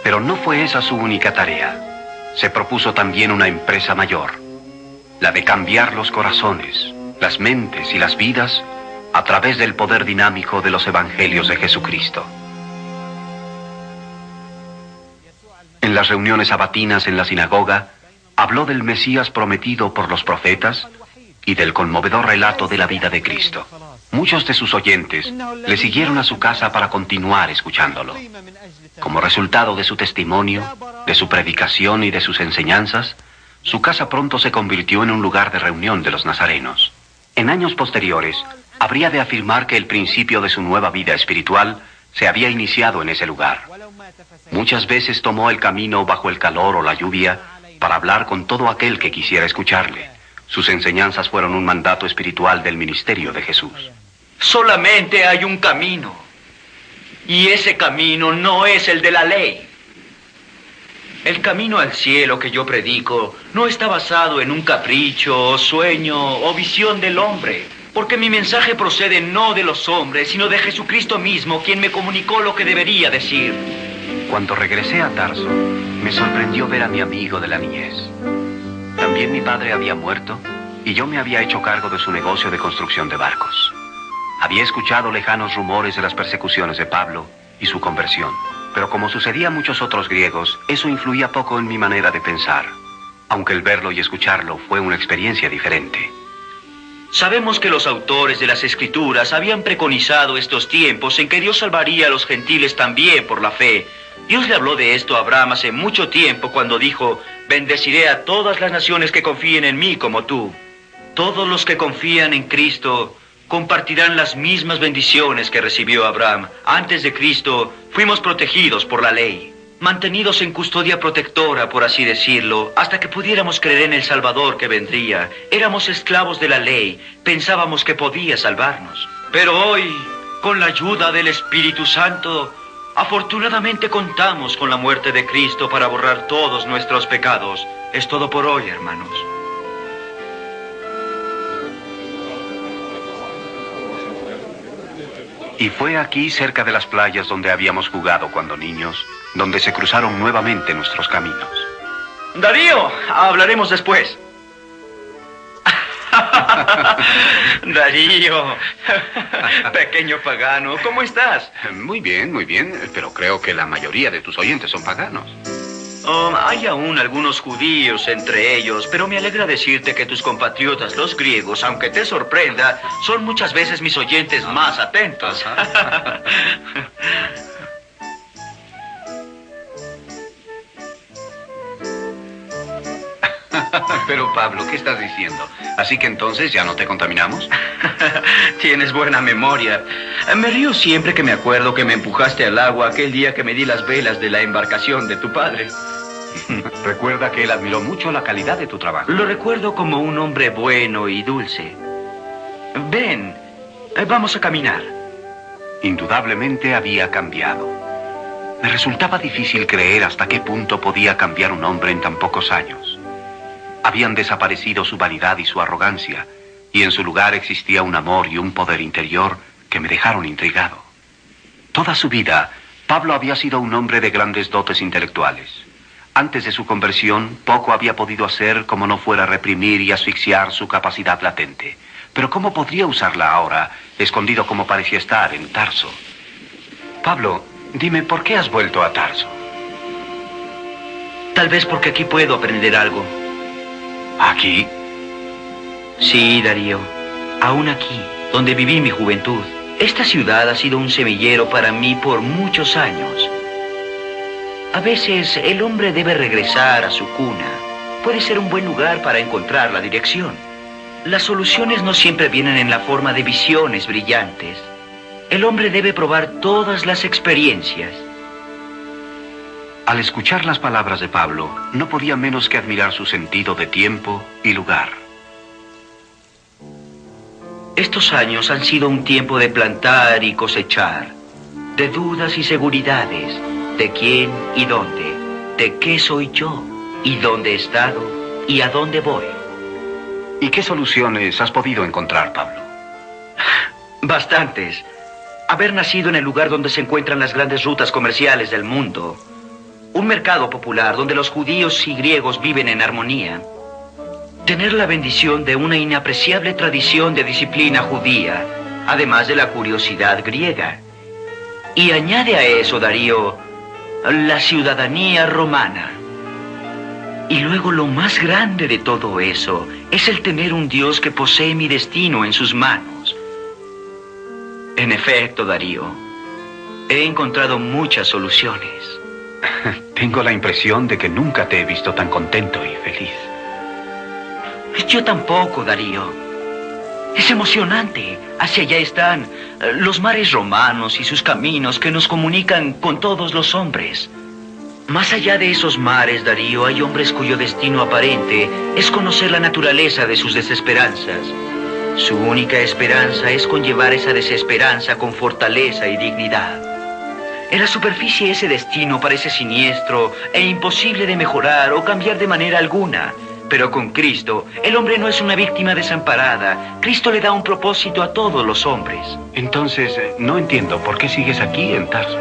Pero no fue esa su única tarea. Se propuso también una empresa mayor, la de cambiar los corazones, las mentes y las vidas a través del poder dinámico de los evangelios de Jesucristo. En las reuniones sabatinas en la sinagoga, habló del Mesías prometido por los profetas y del conmovedor relato de la vida de Cristo. Muchos de sus oyentes le siguieron a su casa para continuar escuchándolo. Como resultado de su testimonio, de su predicación y de sus enseñanzas, su casa pronto se convirtió en un lugar de reunión de los nazarenos. En años posteriores, habría de afirmar que el principio de su nueva vida espiritual se había iniciado en ese lugar. Muchas veces tomó el camino bajo el calor o la lluvia para hablar con todo aquel que quisiera escucharle. Sus enseñanzas fueron un mandato espiritual del ministerio de Jesús. Solamente hay un camino, y ese camino no es el de la ley. El camino al cielo que yo predico no está basado en un capricho, sueño o visión del hombre, porque mi mensaje procede no de los hombres, sino de Jesucristo mismo, quien me comunicó lo que debería decir. Cuando regresé a Tarso, me sorprendió ver a mi amigo de la niñez. También mi padre había muerto y yo me había hecho cargo de su negocio de construcción de barcos. Había escuchado lejanos rumores de las persecuciones de Pablo y su conversión, pero como sucedía a muchos otros griegos, eso influía poco en mi manera de pensar, aunque el verlo y escucharlo fue una experiencia diferente. Sabemos que los autores de las Escrituras habían preconizado estos tiempos en que Dios salvaría a los gentiles también por la fe. Dios le habló de esto a Abraham hace mucho tiempo cuando dijo: bendeciré a todas las naciones que confíen en mí como tú. Todos los que confían en Cristo compartirán las mismas bendiciones que recibió Abraham. Antes de Cristo fuimos protegidos por la ley, mantenidos en custodia protectora, por así decirlo, hasta que pudiéramos creer en el Salvador que vendría. Éramos esclavos de la ley, pensábamos que podía salvarnos. Pero hoy, con la ayuda del Espíritu Santo, afortunadamente contamos con la muerte de Cristo para borrar todos nuestros pecados. Es todo por hoy, hermanos. Y fue aquí, cerca de las playas donde habíamos jugado cuando niños, donde se cruzaron nuevamente nuestros caminos. Darío, hablaremos después. Darío, pequeño pagano, ¿cómo estás? Muy bien, pero creo que la mayoría de tus oyentes son paganos. Hay aún algunos judíos entre ellos, pero me alegra decirte que tus compatriotas, los griegos, aunque te sorprenda, son muchas veces mis oyentes más atentos. Pero Pablo, ¿qué estás diciendo? ¿Así que entonces ya no te contaminamos? Tienes buena memoria. Me río siempre que me acuerdo que me empujaste al agua aquel día que me di las velas de la embarcación de tu padre. Recuerda que él admiró mucho la calidad de tu trabajo. Lo recuerdo como un hombre bueno y dulce. Ven, vamos a caminar. Indudablemente había cambiado. Me resultaba difícil creer hasta qué punto podía cambiar un hombre en tan pocos años. Habían desaparecido su vanidad y su arrogancia, y en su lugar existía un amor y un poder interior que me dejaron intrigado. Toda su vida, Pablo había sido un hombre de grandes dotes intelectuales. Antes de su conversión, poco había podido hacer como no fuera reprimir y asfixiar su capacidad latente. Pero ¿cómo podría usarla ahora, escondido como parecía estar en Tarso? Pablo, dime, ¿por qué has vuelto a Tarso? Tal vez porque aquí puedo aprender algo. ¿Aquí? Sí, Darío. Aún aquí, donde viví mi juventud. Esta ciudad ha sido un semillero para mí por muchos años. A veces el hombre debe regresar a su cuna. Puede ser un buen lugar para encontrar la dirección. Las soluciones no siempre vienen en la forma de visiones brillantes. El hombre debe probar todas las experiencias. Al escuchar las palabras de Pablo, no podía menos que admirar su sentido de tiempo y lugar. Estos años han sido un tiempo de plantar y cosechar, de dudas y seguridades, de quién y dónde, de qué soy yo, y dónde he estado, y a dónde voy. ¿Y qué soluciones has podido encontrar, Pablo? Bastantes. Haber nacido en el lugar donde se encuentran las grandes rutas comerciales del mundo. Un mercado popular donde los judíos y griegos viven en armonía. Tener la bendición de una inapreciable tradición de disciplina judía, además de la curiosidad griega. Y añade a eso, Darío, la ciudadanía romana. Y luego lo más grande de todo eso es el tener un Dios que posee mi destino en sus manos. En efecto, Darío, he encontrado muchas soluciones. Tengo la impresión de que nunca te he visto tan contento y feliz. Yo tampoco, Darío. Es emocionante. Hacia allá están los mares romanos y sus caminos que nos comunican con todos los hombres. Más allá de esos mares, Darío, hay hombres cuyo destino aparente es conocer la naturaleza de sus desesperanzas. Su única esperanza es conllevar esa desesperanza con fortaleza y dignidad. En la superficie ese destino parece siniestro e imposible de mejorar o cambiar de manera alguna. Pero con Cristo, el hombre no es una víctima desamparada. Cristo le da un propósito a todos los hombres. Entonces, no entiendo por qué sigues aquí en Tarso.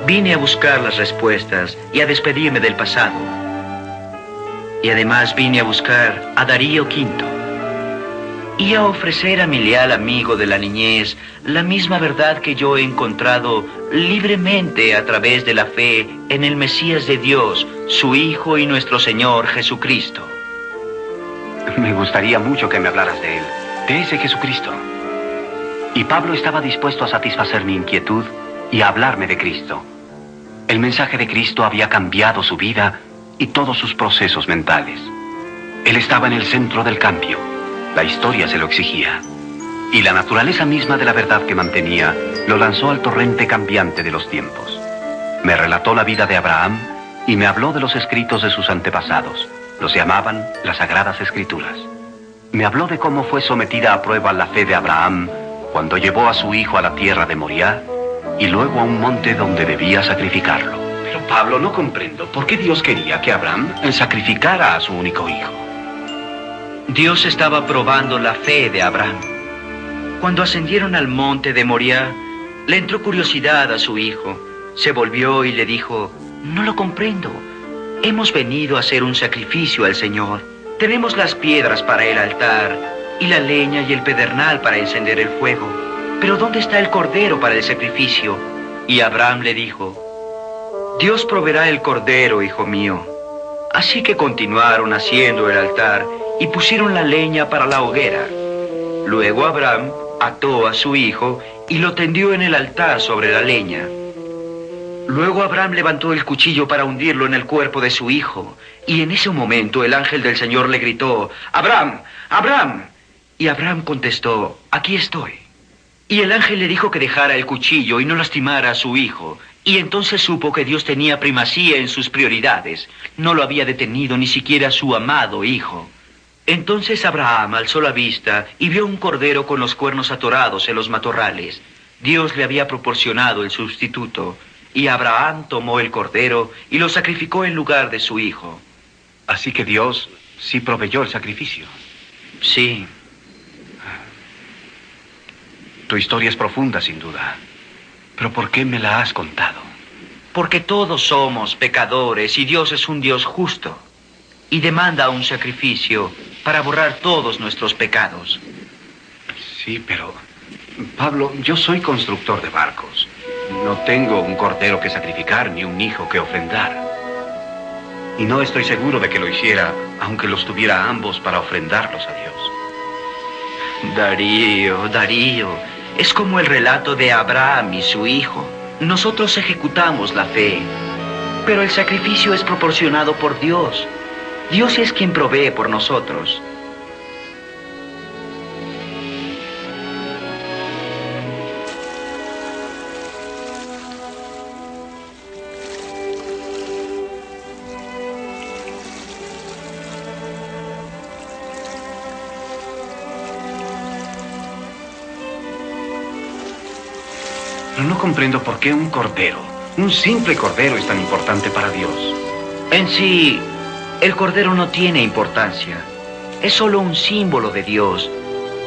Vine a buscar las respuestas y a despedirme del pasado. Y además vine a buscar a Darío V. Y a ofrecer a mi leal amigo de la niñez la misma verdad que yo he encontrado libremente a través de la fe en el Mesías de Dios, su Hijo y nuestro Señor Jesucristo. Me gustaría mucho que me hablaras de él, de ese Jesucristo. Y Pablo estaba dispuesto a satisfacer mi inquietud y a hablarme de Cristo. El mensaje de Cristo había cambiado su vida y todos sus procesos mentales. Él estaba en el centro del cambio. La historia se lo exigía. Y la naturaleza misma de la verdad que mantenía lo lanzó al torrente cambiante de los tiempos. Me relató la vida de Abraham y me habló de los escritos de sus antepasados. Los llamaban las Sagradas Escrituras. Me habló de cómo fue sometida a prueba la fe de Abraham cuando llevó a su hijo a la tierra de Moriah y luego a un monte donde debía sacrificarlo. Pero Pablo, no comprendo por qué Dios quería que Abraham sacrificara a su único hijo. Dios estaba probando la fe de Abraham. Cuando ascendieron al monte de Moriah, le entró curiosidad a su hijo. Se volvió y le dijo: no lo comprendo. Hemos venido a hacer un sacrificio al Señor. Tenemos las piedras para el altar y la leña y el pedernal para encender el fuego. Pero ¿dónde está el cordero para el sacrificio? Y Abraham le dijo: Dios proveerá el cordero, hijo mío. Así que continuaron haciendo el altar y pusieron la leña para la hoguera. Luego Abraham ató a su hijo y lo tendió en el altar sobre la leña. Luego Abraham levantó el cuchillo para hundirlo en el cuerpo de su hijo. Y en ese momento el ángel del Señor le gritó, ¡Abraham! ¡Abraham! Y Abraham contestó, aquí estoy. Y el ángel le dijo que dejara el cuchillo y no lastimara a su hijo. Y entonces supo que Dios tenía primacía en sus prioridades. No lo había detenido ni siquiera su amado hijo. Entonces Abraham alzó la vista y vio un cordero con los cuernos atorados en los matorrales. Dios le había proporcionado el sustituto. Y Abraham tomó el cordero y lo sacrificó en lugar de su hijo. Así que Dios sí proveyó el sacrificio. Sí. Tu historia es profunda, sin duda. Pero ¿por qué me la has contado? Porque todos somos pecadores y Dios es un Dios justo. Y demanda un sacrificio para borrar todos nuestros pecados. Sí, pero... Pablo, yo soy constructor de barcos. No tengo un cordero que sacrificar ni un hijo que ofrendar. Y no estoy seguro de que lo hiciera, aunque los tuviera ambos para ofrendarlos a Dios. Darío, es como el relato de Abraham y su hijo. Nosotros ejecutamos la fe, pero el sacrificio es proporcionado por Dios. Dios es quien provee por nosotros. Pero no comprendo por qué un cordero, un simple cordero, es tan importante para Dios. En sí, el cordero no tiene importancia. Es solo un símbolo de Dios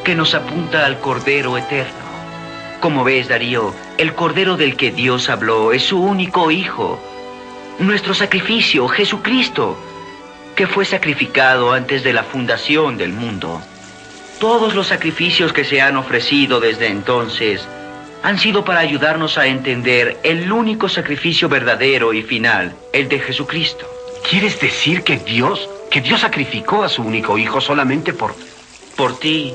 que nos apunta al Cordero eterno. Como ves, Darío, el Cordero del que Dios habló es su único Hijo. Nuestro sacrificio, Jesucristo, que fue sacrificado antes de la fundación del mundo. Todos los sacrificios que se han ofrecido desde entonces han sido para ayudarnos a entender el único sacrificio verdadero y final, el de Jesucristo. ¿Quieres decir que Dios sacrificó a su único hijo solamente por ti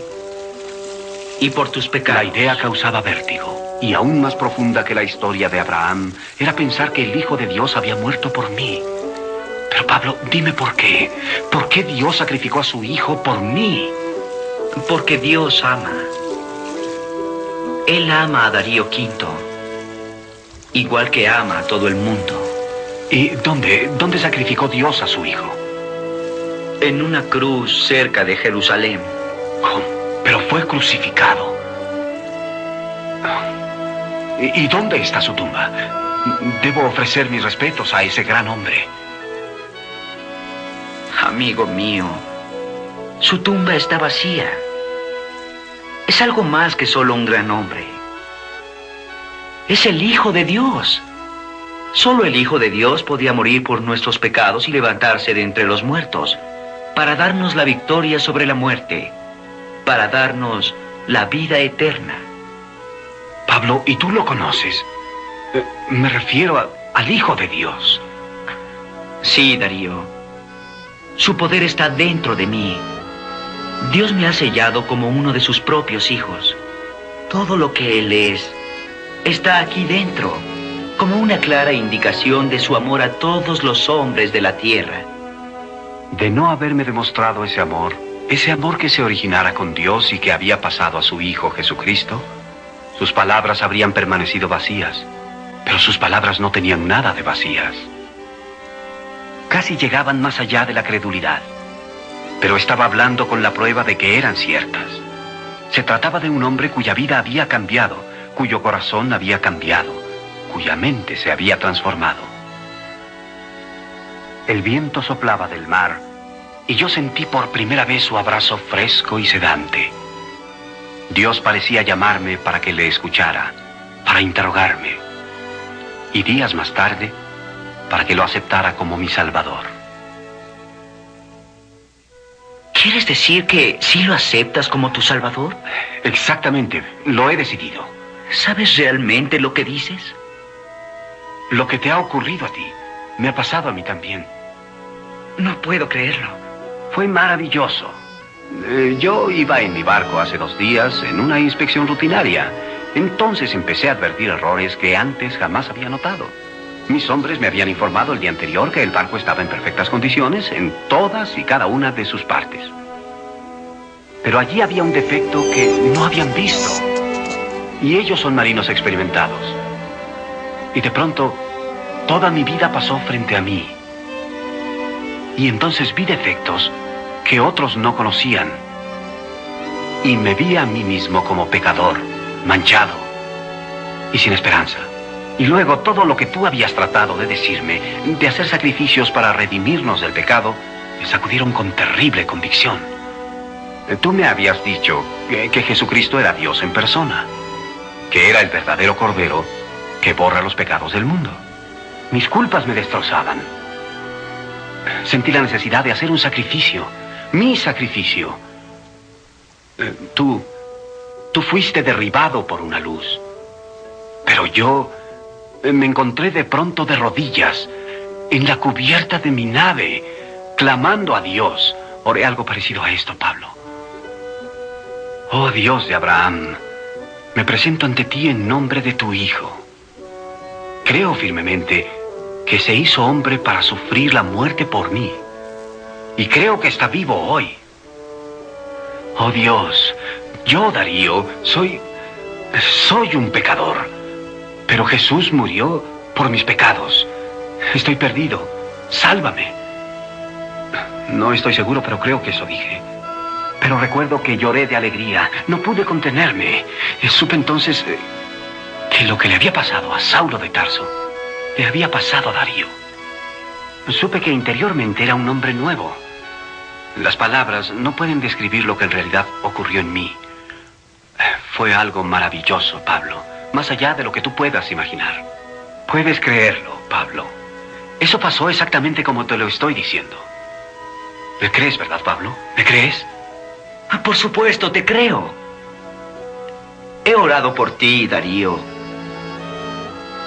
y por tus pecados? La idea causaba vértigo, y aún más profunda que la historia de Abraham era pensar que el Hijo de Dios había muerto por mí. Pero Pablo, dime por qué. ¿Por qué Dios sacrificó a su hijo por mí? Porque Dios ama. Él ama a Darío V, igual que ama a todo el mundo. ¿Y dónde sacrificó Dios a su hijo? En una cruz cerca de Jerusalén. ¿Cómo? Pero fue crucificado. ¿Y dónde está su tumba? Debo ofrecer mis respetos a ese gran hombre. Amigo mío, su tumba está vacía. Es algo más que solo un gran hombre. Es el Hijo de Dios. Solo el Hijo de Dios podía morir por nuestros pecados y levantarse de entre los muertos, para darnos la victoria sobre la muerte, para darnos la vida eterna. Pablo, ¿y tú lo conoces? Me refiero al Hijo de Dios. Sí, Darío. Su poder está dentro de mí. Dios me ha sellado como uno de sus propios hijos. Todo lo que Él es está aquí dentro, como una clara indicación de su amor a todos los hombres de la tierra. De no haberme demostrado ese amor que se originara con Dios y que había pasado a su Hijo Jesucristo, sus palabras habrían permanecido vacías, pero sus palabras no tenían nada de vacías. Casi llegaban más allá de la credulidad, pero estaba hablando con la prueba de que eran ciertas. Se trataba de un hombre cuya vida había cambiado, cuyo corazón había cambiado, cuya mente se había transformado. El viento soplaba del mar y yo sentí por primera vez su abrazo fresco y sedante. Dios parecía llamarme para que le escuchara, para interrogarme, y días más tarde, para que lo aceptara como mi Salvador. ¿Quieres decir que sí lo aceptas como tu Salvador? Exactamente, lo he decidido. ¿Sabes realmente lo que dices? Lo que te ha ocurrido a ti, me ha pasado a mí también. No puedo creerlo. Fue maravilloso. Yo iba en mi barco hace 2 días en una inspección rutinaria. Entonces empecé a advertir errores que antes jamás había notado. Mis hombres me habían informado el día anterior que el barco estaba en perfectas condiciones en todas y cada una de sus partes. Pero allí había un defecto que no habían visto. Y ellos son marinos experimentados. Y de pronto, toda mi vida pasó frente a mí. Y entonces vi defectos que otros no conocían. Y me vi a mí mismo como pecador, manchado y sin esperanza. Y luego todo lo que tú habías tratado de decirme, de hacer sacrificios para redimirnos del pecado, me sacudieron con terrible convicción. Tú me habías dicho que Jesucristo era Dios en persona, que era el verdadero Cordero que borra los pecados del mundo. Mis culpas me destrozaban. Sentí la necesidad de hacer un sacrificio, mi sacrificio. Tú fuiste derribado por una luz, pero yo me encontré de pronto de rodillas en la cubierta de mi nave, clamando a Dios. Oré algo parecido a esto, Pablo. Oh Dios de Abraham, me presento ante ti en nombre de tu Hijo. Creo firmemente que se hizo hombre para sufrir la muerte por mí. Y creo que está vivo hoy. Oh Dios, yo, Darío, soy un pecador. Pero Jesús murió por mis pecados. Estoy perdido. Sálvame. No estoy seguro, pero creo que eso dije. Pero recuerdo que lloré de alegría. No pude contenerme. Supe entonces que lo que le había pasado a Saulo de Tarso le había pasado a Darío. Supe que interiormente era un hombre nuevo. Las palabras no pueden describir lo que en realidad ocurrió en mí. Fue algo maravilloso, Pablo, más allá de lo que tú puedas imaginar. Puedes creerlo, Pablo. Eso pasó exactamente como te lo estoy diciendo. ¿Me crees, verdad, Pablo? ¿Me crees? Por supuesto, te creo. He orado por ti, Darío,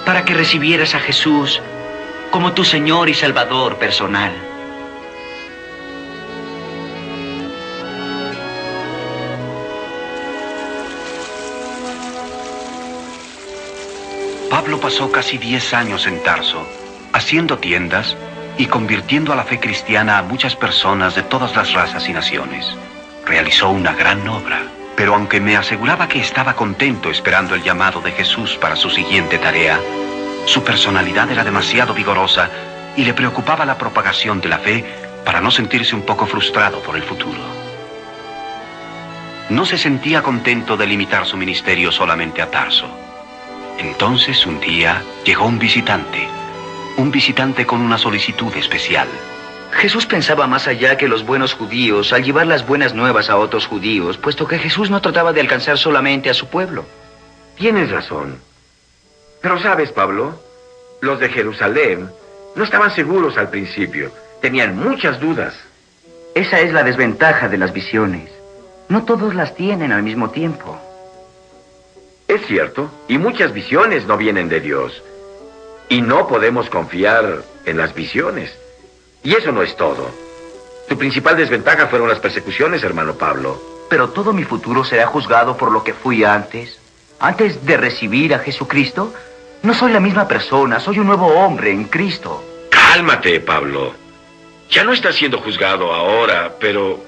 para que recibieras a Jesús como tu Señor y Salvador personal. Pablo pasó casi 10 años en Tarso, haciendo tiendas y convirtiendo a la fe cristiana a muchas personas de todas las razas y naciones. Realizó una gran obra, pero aunque me aseguraba que estaba contento esperando el llamado de Jesús para su siguiente tarea, su personalidad era demasiado vigorosa y le preocupaba la propagación de la fe para no sentirse un poco frustrado por el futuro. No se sentía contento de limitar su ministerio solamente a Tarso. Entonces, un día, llegó un visitante con una solicitud especial. Jesús pensaba más allá que los buenos judíos al llevar las buenas nuevas a otros judíos, puesto que Jesús no trataba de alcanzar solamente a su pueblo. Tienes razón. Pero sabes, Pablo, los de Jerusalén no estaban seguros al principio. Tenían muchas dudas. Esa es la desventaja de las visiones. No todos las tienen al mismo tiempo. Es cierto, y muchas visiones no vienen de Dios. Y no podemos confiar en las visiones. Y eso no es todo. Tu principal desventaja fueron las persecuciones, hermano Pablo. Pero todo mi futuro será juzgado por lo que fui antes. Antes de recibir a Jesucristo, no soy la misma persona, soy un nuevo hombre en Cristo. Cálmate, Pablo. Ya no estás siendo juzgado ahora, pero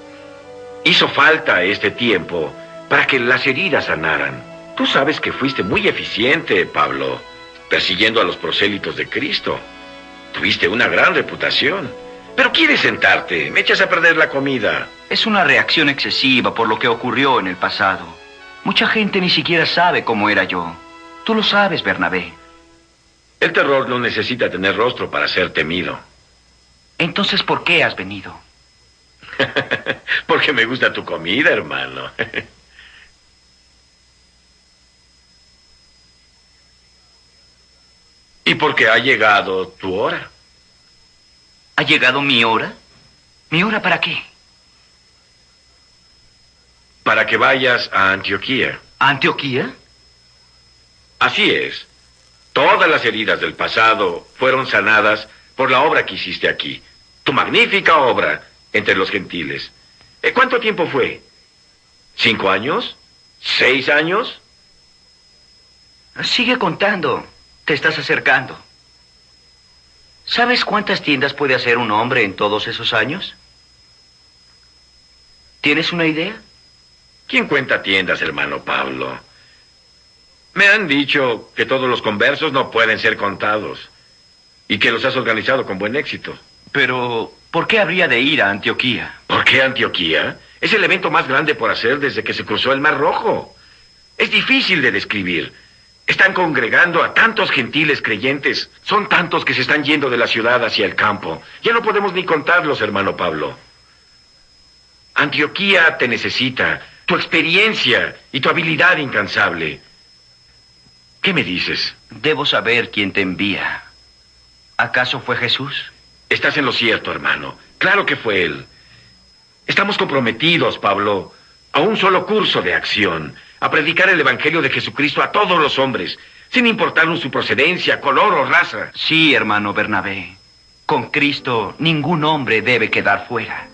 hizo falta este tiempo para que las heridas sanaran. Tú sabes que fuiste muy eficiente, Pablo, persiguiendo a los prosélitos de Cristo. Tuviste una gran reputación. Pero quieres sentarte, me echas a perder la comida. Es una reacción excesiva por lo que ocurrió en el pasado. Mucha gente ni siquiera sabe cómo era yo. Tú lo sabes, Bernabé. El terror no necesita tener rostro para ser temido. Entonces, ¿por qué has venido? Porque me gusta tu comida, hermano. Y porque ha llegado tu hora. ¿Ha llegado mi hora? ¿Mi hora para qué? Para que vayas a Antioquía. ¿A Antioquía? Así es. Todas las heridas del pasado fueron sanadas por la obra que hiciste aquí. Tu magnífica obra entre los gentiles. ¿Cuánto tiempo fue? ¿5 años? ¿6 años? Sigue contando. Te estás acercando. ¿Sabes cuántas tiendas puede hacer un hombre en todos esos años? ¿Tienes una idea? ¿Quién cuenta tiendas, hermano Pablo? Me han dicho que todos los conversos no pueden ser contados y que los has organizado con buen éxito. Pero, ¿por qué habría de ir a Antioquía? ¿Por qué Antioquía? Es el evento más grande por hacer desde que se cruzó el Mar Rojo. Es difícil de describir. Están congregando a tantos gentiles creyentes. Son tantos que se están yendo de la ciudad hacia el campo. Ya no podemos ni contarlos, hermano Pablo. Antioquía te necesita. Tu experiencia y tu habilidad incansable. ¿Qué me dices? Debo saber quién te envía. ¿Acaso fue Jesús? Estás en lo cierto, hermano. Claro que fue Él. Estamos comprometidos, Pablo, a un solo curso de acción, a predicar el Evangelio de Jesucristo a todos los hombres, sin importarnos su procedencia, color o raza. Sí, hermano Bernabé. Con Cristo ningún hombre debe quedar fuera.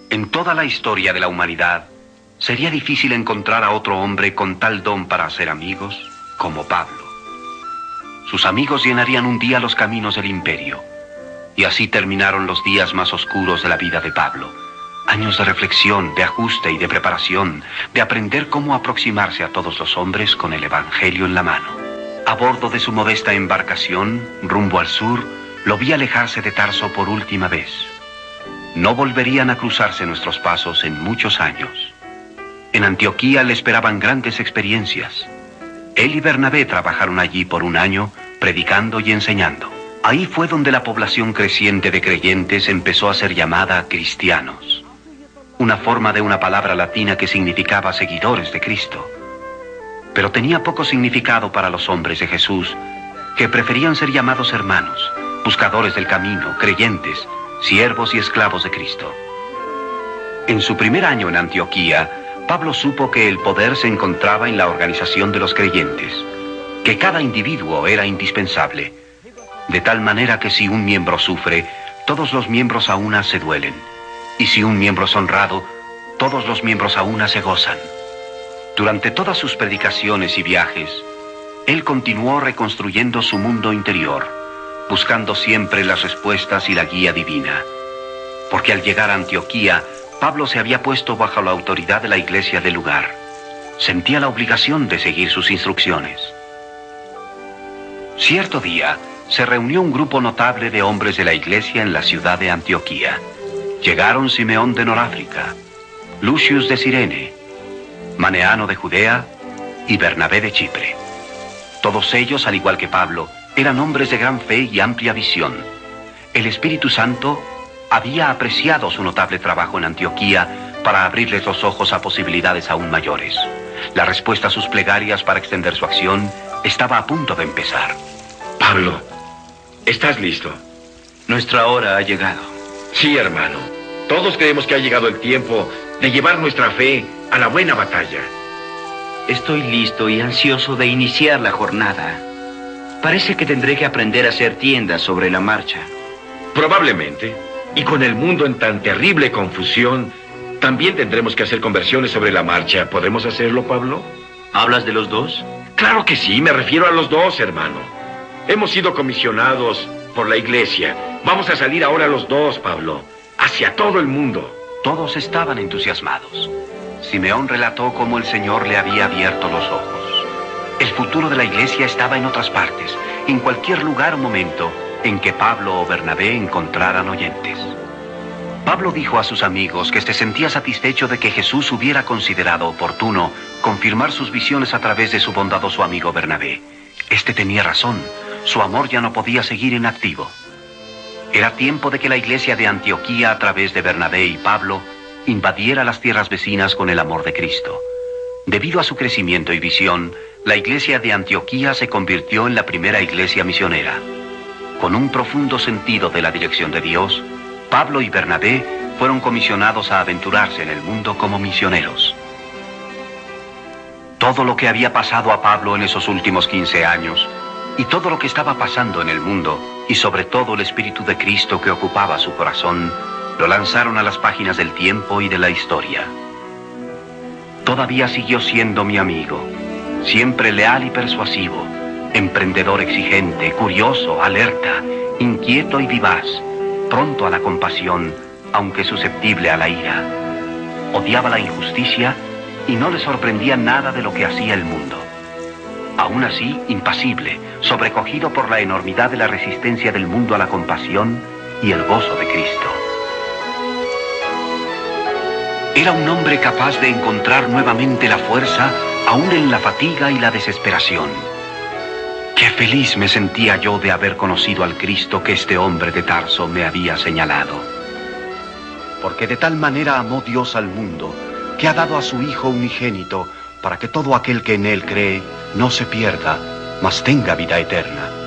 En toda la historia de la humanidad, sería difícil encontrar a otro hombre con tal don para hacer amigos como Pablo. Sus amigos llenarían un día los caminos del imperio. Y así terminaron los días más oscuros de la vida de Pablo. Años de reflexión, de ajuste y de preparación, de aprender cómo aproximarse a todos los hombres con el Evangelio en la mano. A bordo de su modesta embarcación, rumbo al sur, lo vi alejarse de Tarso por última vez. No volverían a cruzarse nuestros pasos en muchos años. En Antioquía le esperaban grandes experiencias. Él y Bernabé trabajaron allí por un año, predicando y enseñando. Ahí fue donde la población creciente de creyentes empezó a ser llamada cristianos. Una forma de una palabra latina que significaba seguidores de Cristo. Pero tenía poco significado para los hombres de Jesús, que preferían ser llamados hermanos, buscadores del camino, creyentes, siervos y esclavos de Cristo. En su primer año en Antioquía, Pablo supo que el poder se encontraba en la organización de los creyentes, que cada individuo era indispensable, de tal manera que si un miembro sufre, todos los miembros a una se duelen, y si un miembro es honrado, todos los miembros a una se gozan. Durante todas sus predicaciones y viajes, él continuó reconstruyendo su mundo interior, buscando siempre las respuestas y la guía divina, porque al llegar a Antioquía, Pablo se había puesto bajo la autoridad de la iglesia del lugar. Sentía la obligación de seguir sus instrucciones. Cierto día, se reunió un grupo notable de hombres de la iglesia en la ciudad de Antioquía. Llegaron Simeón de Noráfrica, Lucius de Cirene, Maneano de Judea y Bernabé de Chipre. Todos ellos, al igual que Pablo, eran hombres de gran fe y amplia visión. El Espíritu Santo había apreciado su notable trabajo en Antioquía para abrirles los ojos a posibilidades aún mayores. La respuesta a sus plegarias para extender su acción estaba a punto de empezar. Pablo, ¿estás listo? Nuestra hora ha llegado. Sí, hermano. Todos creemos que ha llegado el tiempo de llevar nuestra fe a la buena batalla. Estoy listo y ansioso de iniciar la jornada. Parece que tendré que aprender a hacer tiendas sobre la marcha. Probablemente. Y con el mundo en tan terrible confusión, también tendremos que hacer conversiones sobre la marcha. ¿Podemos hacerlo, Pablo? ¿Hablas de los dos? Claro que sí, me refiero a los dos, hermano. Hemos sido comisionados por la iglesia. Vamos a salir ahora los dos, Pablo, hacia todo el mundo. Todos estaban entusiasmados. Simeón relató cómo el Señor le había abierto los ojos. El futuro de la iglesia estaba en otras partes, en cualquier lugar o momento en que Pablo o Bernabé encontraran oyentes. Pablo dijo a sus amigos que se sentía satisfecho de que Jesús hubiera considerado oportuno confirmar sus visiones a través de su bondadoso amigo Bernabé. Este tenía razón, su amor ya no podía seguir inactivo. Era tiempo de que la iglesia de Antioquía, a través de Bernabé y Pablo, invadiera las tierras vecinas con el amor de Cristo. Debido a su crecimiento y visión, la iglesia de Antioquía se convirtió en la primera iglesia misionera. Con un profundo sentido de la dirección de Dios, Pablo y Bernabé fueron comisionados a aventurarse en el mundo como misioneros. Todo lo que había pasado a Pablo en esos últimos 15 años, y todo lo que estaba pasando en el mundo, y sobre todo el Espíritu de Cristo que ocupaba su corazón, lo lanzaron a las páginas del tiempo y de la historia. Todavía siguió siendo mi amigo, siempre leal y persuasivo, emprendedor exigente, curioso, alerta, inquieto y vivaz, pronto a la compasión, aunque susceptible a la ira. Odiaba la injusticia y no le sorprendía nada de lo que hacía el mundo. Aún así, impasible, sobrecogido por la enormidad de la resistencia del mundo a la compasión y el gozo de Cristo. Era un hombre capaz de encontrar nuevamente la fuerza, aún en la fatiga y la desesperación. Qué feliz me sentía yo de haber conocido al Cristo que este hombre de Tarso me había señalado. Porque de tal manera amó Dios al mundo, que ha dado a su Hijo unigénito, para que todo aquel que en él cree no se pierda, mas tenga vida eterna.